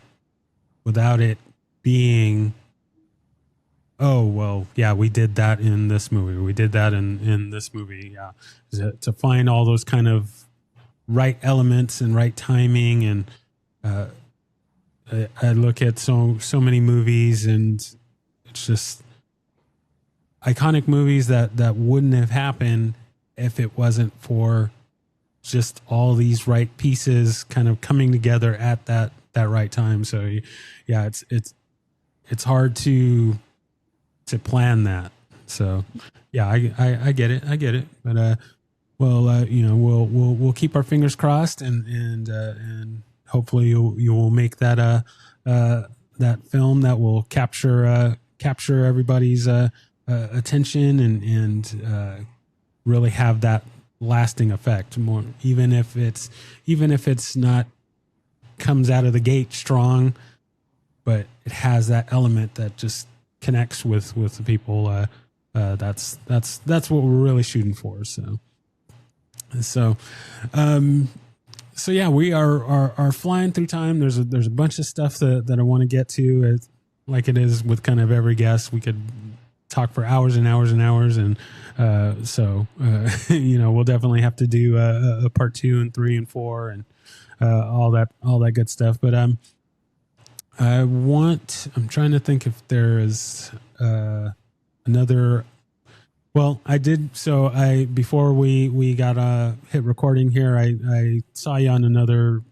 without it being, oh well, yeah, we did that in this movie, we did that in this movie, yeah, to find all those kind of right elements and right timing. And uh, I look at so many movies, and it's just iconic movies that wouldn't have happened if it wasn't for just all these right pieces kind of coming together at that right time. So yeah, it's hard to plan that. So yeah, I get it. I get it. But well, we'll keep our fingers crossed, and hopefully you will make that film that will capture everybody's attention, and really have that lasting effect. More, even if it's not comes out of the gate strong, but it has that element that just connects with the people. That's what we're really shooting for. So, um, so yeah, we are flying through time. There's a bunch of stuff that I want to get to. Like it is with kind of every guest, we could talk for hours and hours and hours, and we'll definitely have to do a part 2 and 3 and 4, and all that good stuff. But I'm trying to think if there is another. Well, I did. So before we got hit recording here, I saw you on another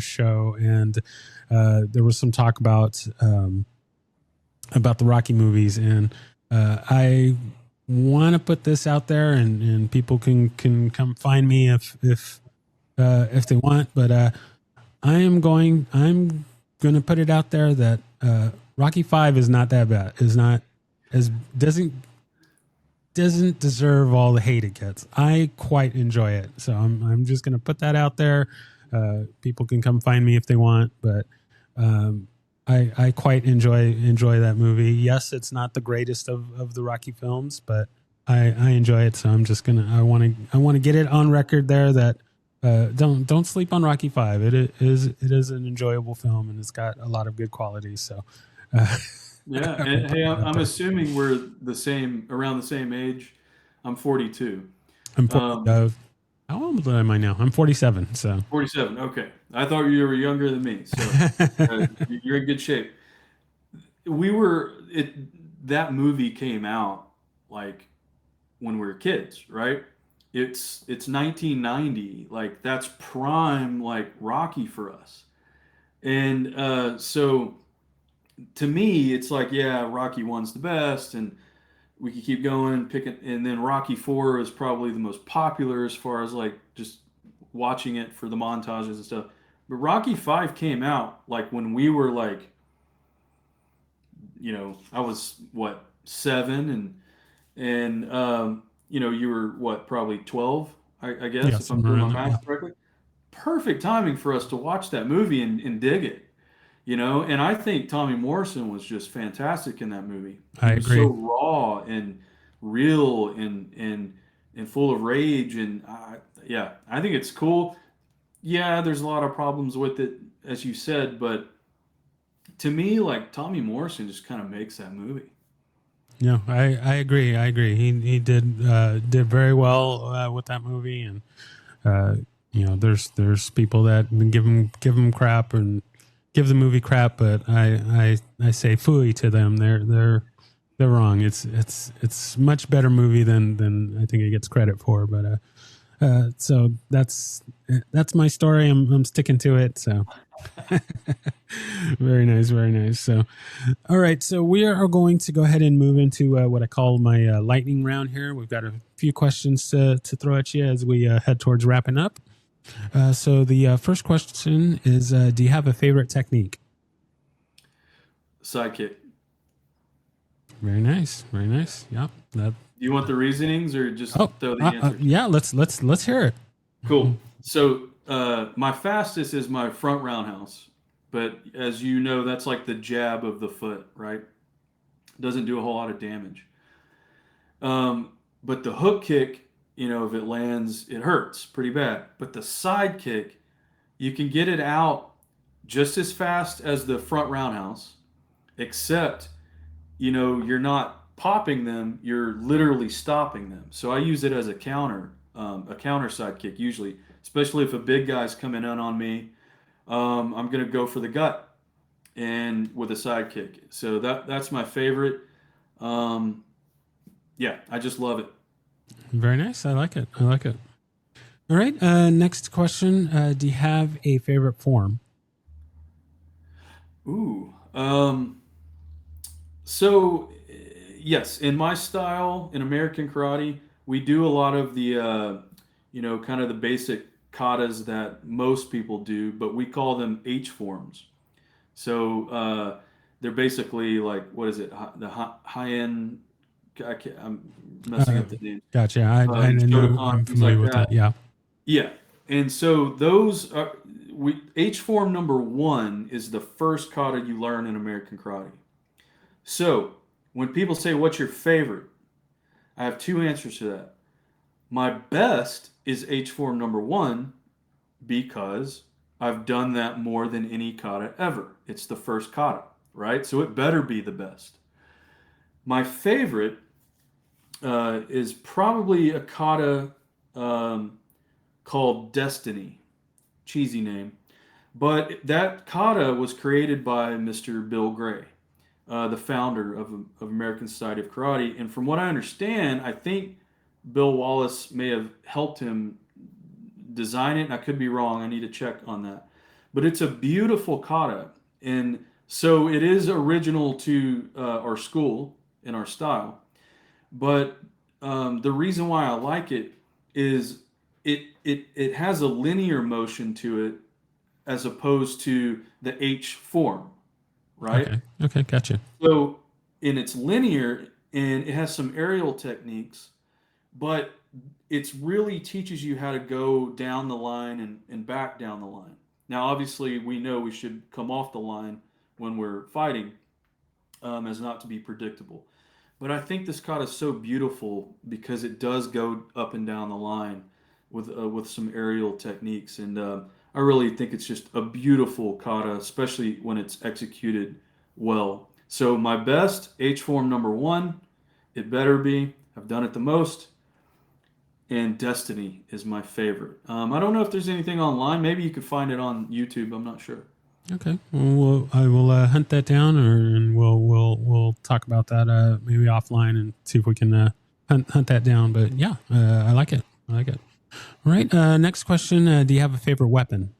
show, and there was some talk about the Rocky movies, and I want to put this out there, and people can come find me if they want. But I'm going to put it out there that Rocky 5 is not that bad. Is not as doesn't deserve all the hate it gets. I quite enjoy it, so I'm just going to put that out there. People can come find me if they want, but I quite enjoy that movie. Yes, it's not the greatest of the Rocky films, but I enjoy it. So I'm just I want to get it on record there that don't sleep on Rocky 5. It is an enjoyable film, and it's got a lot of good qualities. So Yeah, and hey, I'm assuming we're around the same age. I'm 42. I'm 40, Um, how old am I now? I'm 47. So 47. Okay, I thought you were younger than me, so you're in good shape. That movie came out like when we were kids, right? It's 1990. Like that's prime like Rocky for us. And so to me, it's like, yeah, Rocky one's the best, and we could keep going, picking, and then Rocky Four is probably the most popular as far as like just watching it for the montages and stuff. But Rocky Five came out like when we were like, I was what, 7, and you were what, probably 12, I guess, yeah, if I'm somewhere doing my around there. Yeah, math correctly. Perfect timing for us to watch that movie and dig it. And I think Tommy Morrison was just fantastic in that movie. I He was so agree. raw and real and full of rage, and yeah, I think it's cool. Yeah, there's a lot of problems with it, as you said, but to me, like Tommy Morrison just kind of makes that movie. No, I agree. I agree. He did very well with that movie, and uh, there's people that give them crap and give the movie crap, but I say fooey to them. They're wrong. It's much better movie than I think it gets credit for. But so that's my story. I'm sticking to it. So very nice, very nice. So all right, so we are going to go ahead and move into what I call my lightning round here. We've got a few questions to throw at you as we head towards wrapping up. So the first question is, do you have a favorite technique? Sidekick. Very nice, very nice. Yep. That. Do you want the reasonings or just Oh, throw the answers? yeah. Let's hear it. Cool. So my fastest is my front roundhouse, but as you know, that's like the jab of the foot, right? Doesn't do a whole lot of damage. But the hook kick, if it lands, it hurts pretty bad. But the side kick, you can get it out just as fast as the front roundhouse, except you're not popping them, you're literally stopping them. So I use it as a counter side kick usually, especially if a big guy's coming in on me. I'm gonna go for the gut and with a side kick. So that's my favorite. Um, yeah, I just love it. Very nice. I like it. I like it. All right. Next question. Do you have a favorite form? Ooh. So yes, in my style in American karate, we do a lot of the kind of the basic katas that most people do, but we call them H forms. So they're basically like what is it? The high end. I'm messing Uh, up the name. gotcha. I know. Shotokan, I'm things familiar like with that. that. Yeah. Yeah, and so those are H form number one is the first kata you learn in American karate. So when people say, "What's your favorite?" I have two answers to that. My best is H form number one because I've done that more than any kata ever. It's the first kata, right? So it better be the best. My favorite is probably a kata um, called Destiny. Cheesy name. But that kata was created by Mr. Bill Gray, the founder of American Society of Karate. And from what I understand, I think Bill Wallace may have helped him design it. And I could be wrong. I need to check on that. But it's a beautiful kata. And so it is original to our school and our style. But the reason why I like it is it has a linear motion to it as opposed to the H form, right? Okay. Okay. Gotcha. So, and it's linear and it has some aerial techniques, but it's really teaches you how to go down the line and back down the line. Now, obviously, we know we should come off the line when we're fighting, as not to be predictable. But I think this kata is so beautiful because it does go up and down the line with some aerial techniques, and I really think it's just a beautiful kata, especially when it's executed well. So my best H form number one, it better be. I've done it the most, and Destiny is my favorite. I don't know if there's anything online. Maybe you could find it on YouTube. I'm not sure. Okay. Well, I will hunt that down, and we'll talk about that maybe offline and see if we can hunt that down. But yeah, I like it. I like it. All right. Next question. Do you have a favorite weapon?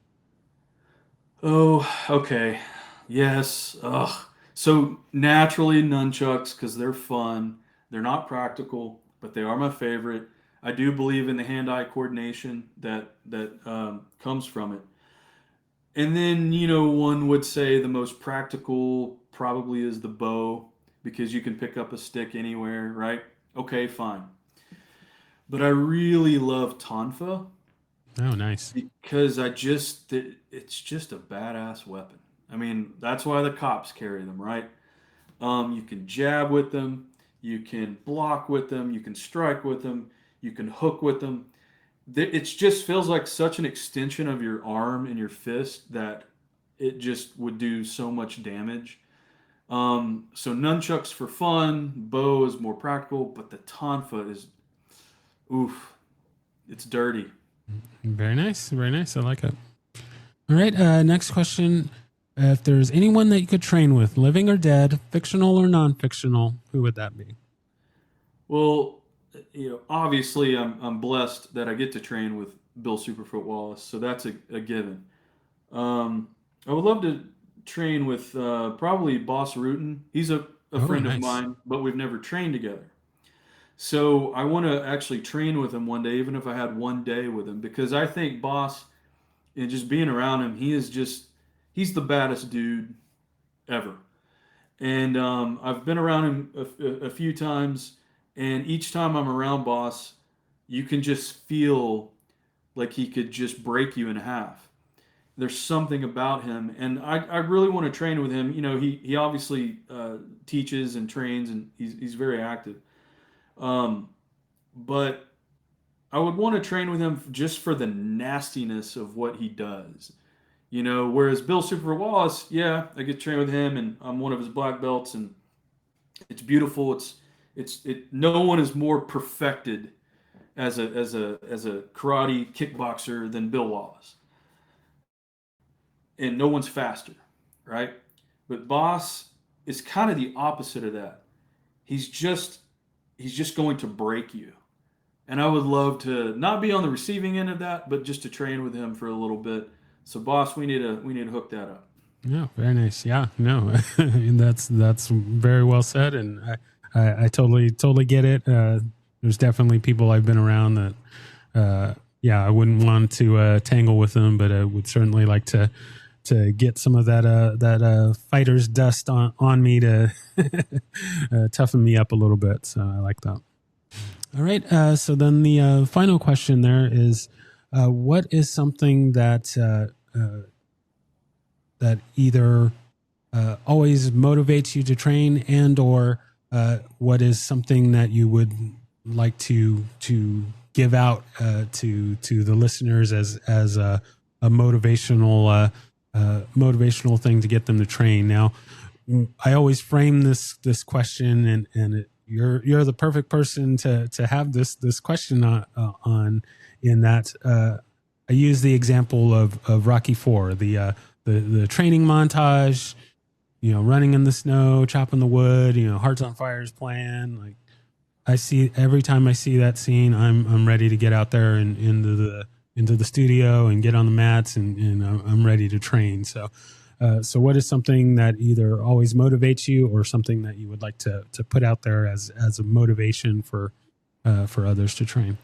Oh, okay. Yes. Ugh. So naturally nunchucks because they're fun. They're not practical, but they are my favorite. I do believe in the hand-eye coordination that comes from it. And then one would say the most practical probably is the bow because you can pick up a stick anywhere, right? Okay, fine. But I really love tonfa Oh, nice. because it's just a badass weapon. I mean, that's why the cops carry them, right? You can jab with them, you can block with them, you can strike with them, you can hook with them. It just feels like such an extension of your arm and your fist that it just would do so much damage. So nunchucks for fun, bow is more practical, but the tonfa is oof, it's dirty. Very nice. Very nice. I like it. All right. Next question. If there's anyone that you could train with, living or dead, fictional or non-fictional, who would that be? Well, obviously, I'm blessed that I get to train with Bill Superfoot Wallace, so that's a given. Um, I would love to train with probably Boss Rutan. He's a Oh, friend of nice. mine, but we've never trained together. So I want to actually train with him one day, even if I had one day with him, because I think Boss, and just being around him, he's the baddest dude ever. And I've been around him a few times, and each time I'm around Boss, you can just feel like he could just break you in half. There's something about him, and I really want to train with him. He obviously teaches and trains, and he's very active. Um, but I would want to train with him just for the nastiness of what he does. Whereas Bill Super Wallace, yeah, I get to train with him, and I'm one of his black belts, and it's beautiful. It. No one is more perfected as a karate kickboxer than Bill Wallace, and no one's faster, right? But Boss is kind of the opposite of that. He's just he's just going to break you. And I would love to not be on the receiving end of that, but just to train with him for a little bit. So, boss, we need to hook that up. Yeah, very nice. Yeah, no, that's very well said, and I totally get it. There's definitely people I've been around that, yeah, I wouldn't want to tangle with them, but I would certainly like to get some of that fighter's dust on me to toughen me up a little bit. So I like that. All right. So then the final question there is, what is something that either always motivates you to train, and or what is something that you would like to give out to the listeners as a motivational thing to get them to train. Now, I always frame this question, and you're the perfect person to have this question on in that I use the example of Rocky IV, the training montage, running in the snow, chopping the wood, Hearts on Fire's playing. Like, I see every time I see that scene, I'm ready to get out there and into the studio and get on the mats, and I'm ready to train. So what is something that either always motivates you, or something that you would like to put out there as a motivation for others to train?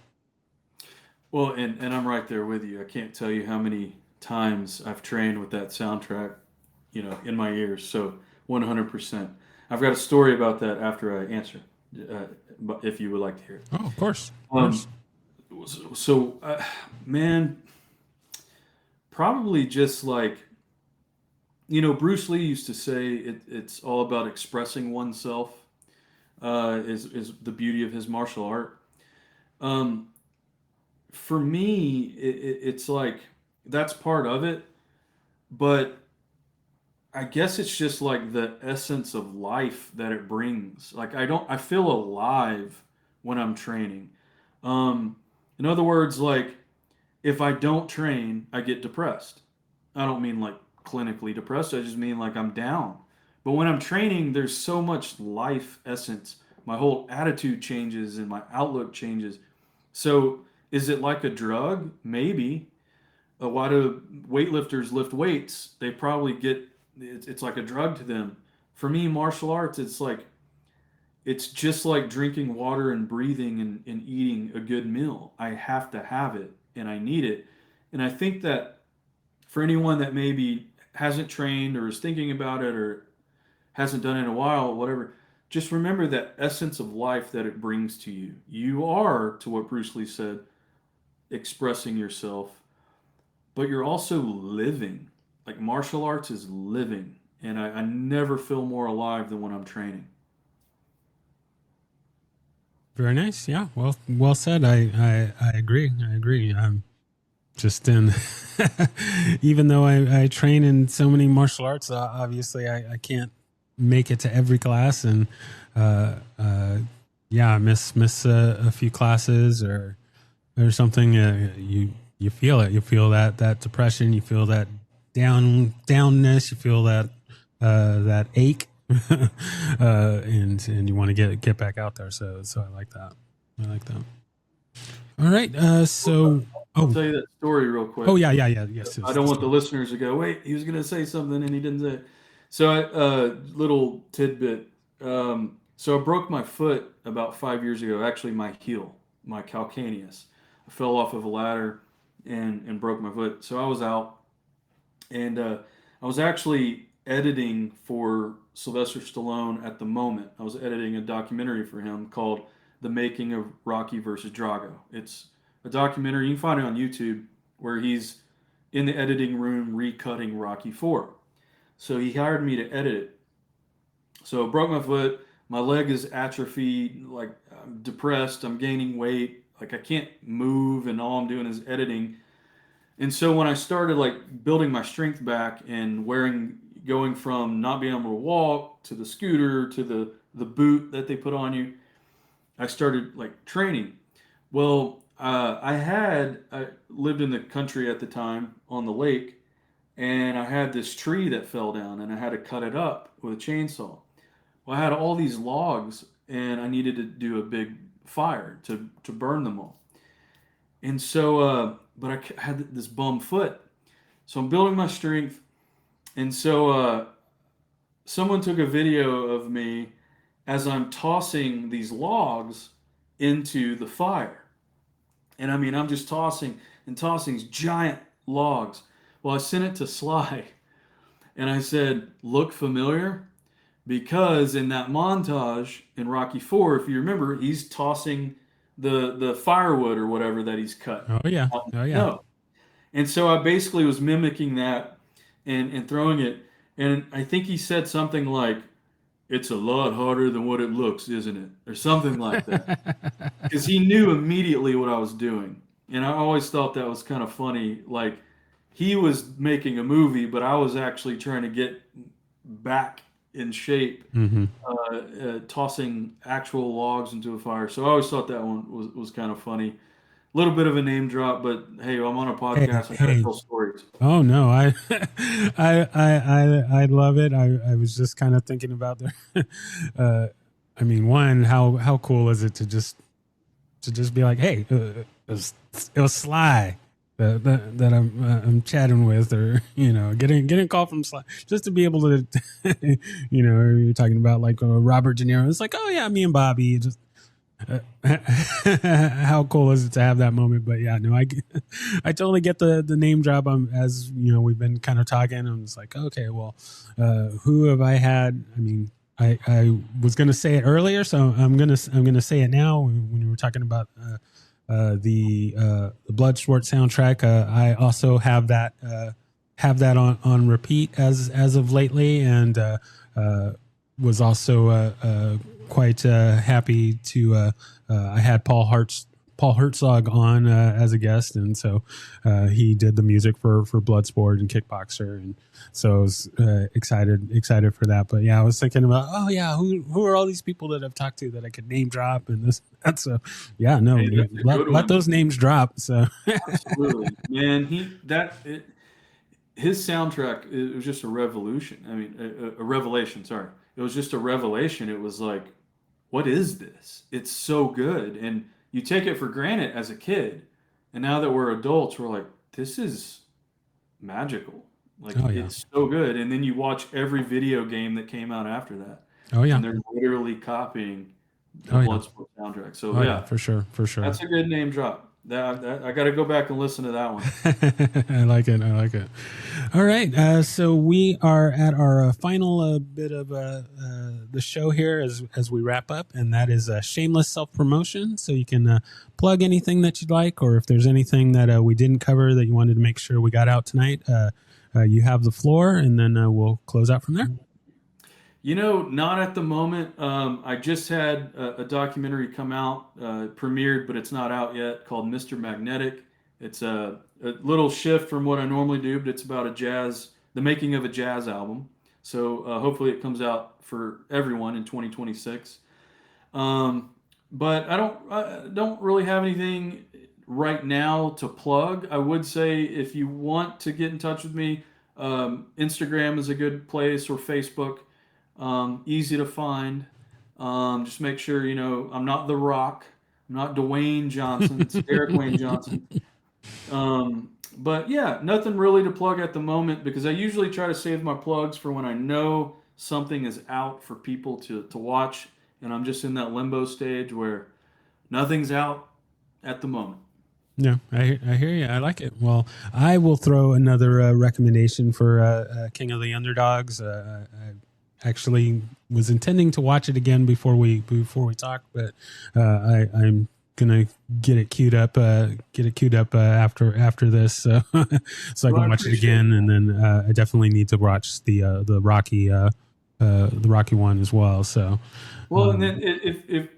Well, and I'm right there with you. I can't tell you how many times I've trained with that soundtrack, in my ears. So 100%. I've got a story about that after I answer, if you would like to hear it. Oh, of course, of course. Um, so, man, probably just like, Bruce Lee used to say it's all about expressing oneself, is the beauty of his martial art. Um, for me, it's like that's part of it, but I guess it's just like the essence of life that it brings. Like I feel alive when I'm training. Um, in other words, like if I don't train, I get depressed. I don't mean like clinically depressed. I just mean like I'm down. But when I'm training, there's so much life essence. My whole attitude changes and my outlook changes. So is it like a drug? Maybe. Why do weightlifters lift weights? They probably get it's like a drug to them. For me, martial arts, it's just like drinking water and breathing and eating a good meal. I have to have it and I need it. And I think that for anyone that maybe hasn't trained or is thinking about it or hasn't done it in a while, whatever, just remember that essence of life that it brings to you. You are, to what Bruce Lee said, expressing yourself, but you're also living. Like martial arts is living. And I never feel more alive than when I'm training. Very nice. Yeah. Well said. I agree. I agree. I'm just in, even though I train in so many martial arts, obviously I can't make it to every class, and yeah, I miss a few classes or something. You You feel it. You feel that depression. You feel that downness. You feel that ache, and you want to get back out there. So I like that. I like that. All right. I'll Oh tell you that story real oh quick. yeah, yeah, yeah. Yes, I yes. don't Let's want the go. listeners to go, wait, he was going to say something and he didn't say it. So, little tidbit. So I broke my foot about 5 years ago. Actually, my heel, my calcaneus. I fell off of a ladder and broke my foot. So I was out, and I was actually editing for Sylvester Stallone at the moment. I was editing a documentary for him called "The Making of Rocky versus Drago." It's a documentary, you can find it on YouTube, where he's in the editing room recutting Rocky 4. So he hired me to edit it. So I broke my foot. My leg is atrophied. Like, I'm depressed. I'm gaining weight. Like, I can't move, and all I'm doing is editing. And so when I started like building my strength back and going from not being able to walk to the scooter to the boot that they put on you, I started like training. Well, I lived in the country at the time on the lake, and I had this tree that fell down, and I had to cut it up with a chainsaw. Well, I had all these logs, and I needed to do a big fire to burn them all. And so, but I had this bum foot, so I'm building my strength. And so, someone took a video of me as I'm tossing these logs into the fire. And I mean, I'm just tossing and tossing these giant logs. Well, I sent it to Sly and I said, "Look familiar?" Because in that montage in Rocky 4, if you remember, he's tossing the firewood or whatever that he's cut. Oh yeah. Oh yeah. No. And so I basically was mimicking that and throwing it. And I think he said something like, "It's a lot harder than what it looks, isn't it?" Or something like that. Because he knew immediately what I was doing. And I always thought that was kind of funny. Like, he was making a movie, but I was actually trying to get back in shape, hmm tossing actual logs into a fire. So I always thought that one was kind of funny. A little bit of a name drop, but hey, I'm on a Hey, podcast. I got to hey. tell stories. Oh no, I love it. I was just kind of thinking about the. uh, I mean, one, how cool is it to just be like, hey, it was Sly that I'm chatting with, or getting a call from Sly, just to be able to, you're talking about like Robert De Niro. It's like, oh yeah, me and Bobby just. How cool is it to have that moment? But yeah, no, I totally get the name drop. As we've been kind of talking. I'm just like, okay, well, who have I had? I mean, I was gonna say it earlier, so I'm gonna say it now. When you were talking about the Bloodsport soundtrack, I also have that on repeat as of lately, and was also quite happy to. I had Paul Hertzog on as a guest, and so he did the music for Bloodsport and Kickboxer, and so I was excited for that. But yeah, I was thinking about, oh yeah, who are all these people that I've talked to that I could name drop, and this that's so yeah, no, Hey, that's a good let one. those names drop. So Absolutely, man. His soundtrack, it was just a revolution. I mean, a revelation. Sorry, it was just a revelation. It was like, what is this? It's so good, and you take it for granted as a kid, and now that we're adults, we're like, this is magical. Like, oh yeah, it's so good. And then you watch every video game that came out after that, oh yeah, and they're literally copying the oh yeah, Bloodsport soundtrack. So oh yeah, yeah, for sure, for sure. that's a good name drop. I got to go back and listen to that one. I like it. I like it. All right. So we are at our final bit of the show here as we wrap up, and that is shameless self promotion. So you can plug anything that you'd like, or if there's anything that we didn't cover that you wanted to make sure we got out tonight, you have the floor, and then we'll close out from there. Not at the moment. I just had a documentary come out, premiered, but it's not out yet, called Mr. Magnetic. It's a little shift from what I normally do, but it's about the making of a jazz album. So hopefully it comes out for everyone in 2026. Um, but I don't really have anything right now to plug. I would say if you want to get in touch with me, Instagram is a good place, or Facebook. Easy to find. Just make sure you know I'm not The Rock. I'm not Dwayne Johnson. It's Eric Wayne Johnson. But yeah, nothing really to plug at the moment because I usually try to save my plugs for when I know something is out for people to watch, and I'm just in that limbo stage where nothing's out at the moment. Yeah, I hear you. I like it. Well, I will throw another recommendation for King of the Underdogs. I actually was intending to watch it again before we talk, but I'm gonna get it queued up after this, so so I Well, can I watch it appreciate again, and that. then I definitely need to watch the Rocky one as well. So, Well, and then if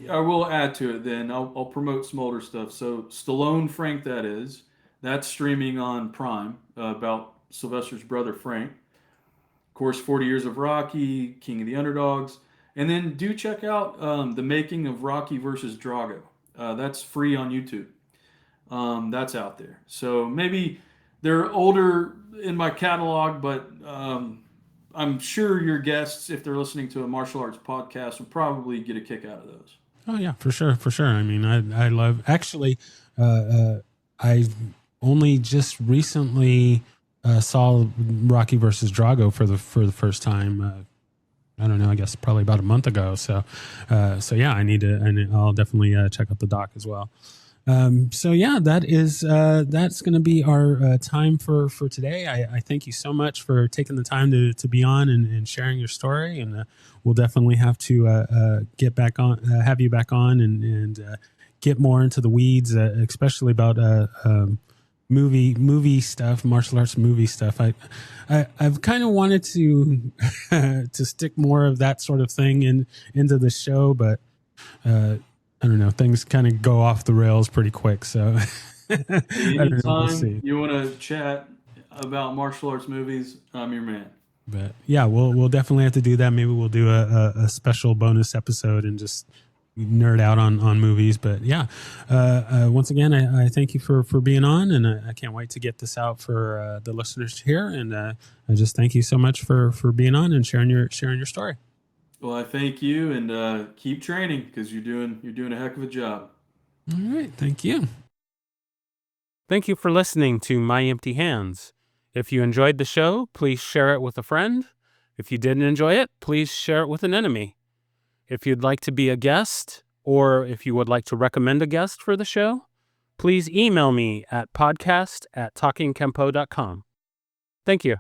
I will add to it, then I'll promote some older stuff. So Stallone Frank, that's streaming on Prime, about Sylvester's brother Frank. Of course, 40 Years of Rocky, King of the Underdogs. And then do check out the making of Rocky versus Drago. That's free on YouTube. That's out there. So maybe they're older in my catalog, but I'm sure your guests, if they're listening to a martial arts podcast, would probably get a kick out of those. oh yeah, for sure, for sure. I mean, I love actually. I only just recently saw Rocky versus Drago for the first time. I don't know. I guess probably about a month ago. So yeah, I'll definitely check out the doc as well. So yeah, that's going to be our time for today. I thank you so much for taking the time to be on and sharing your story. And we'll definitely have to get back on, have you back on, and get more into the weeds, especially about movie stuff, martial arts movie stuff. I've kind of wanted to to stick more of that sort of thing into the show, but I don't know, things kind of go off the rails pretty quick. So I don't know. We'll Anytime see. you want to chat about martial arts movies, I'm your man. But yeah, we'll definitely have to do that. Maybe we'll do a special bonus episode and just nerd out on movies. But yeah, once again, I thank you for being on, and I can't wait to get this out for the listeners to hear. And I just thank you so much for being on and sharing your story. Well, I thank you, and keep training because you're doing a heck of a job. All right, thank you. Thank you for listening to My Empty Hands. If you enjoyed the show, please share it with a friend. If you didn't enjoy it, please share it with an enemy. If you'd like to be a guest, or if you would like to recommend a guest for the show, please email me at podcast@talkingkempo.com. Thank you.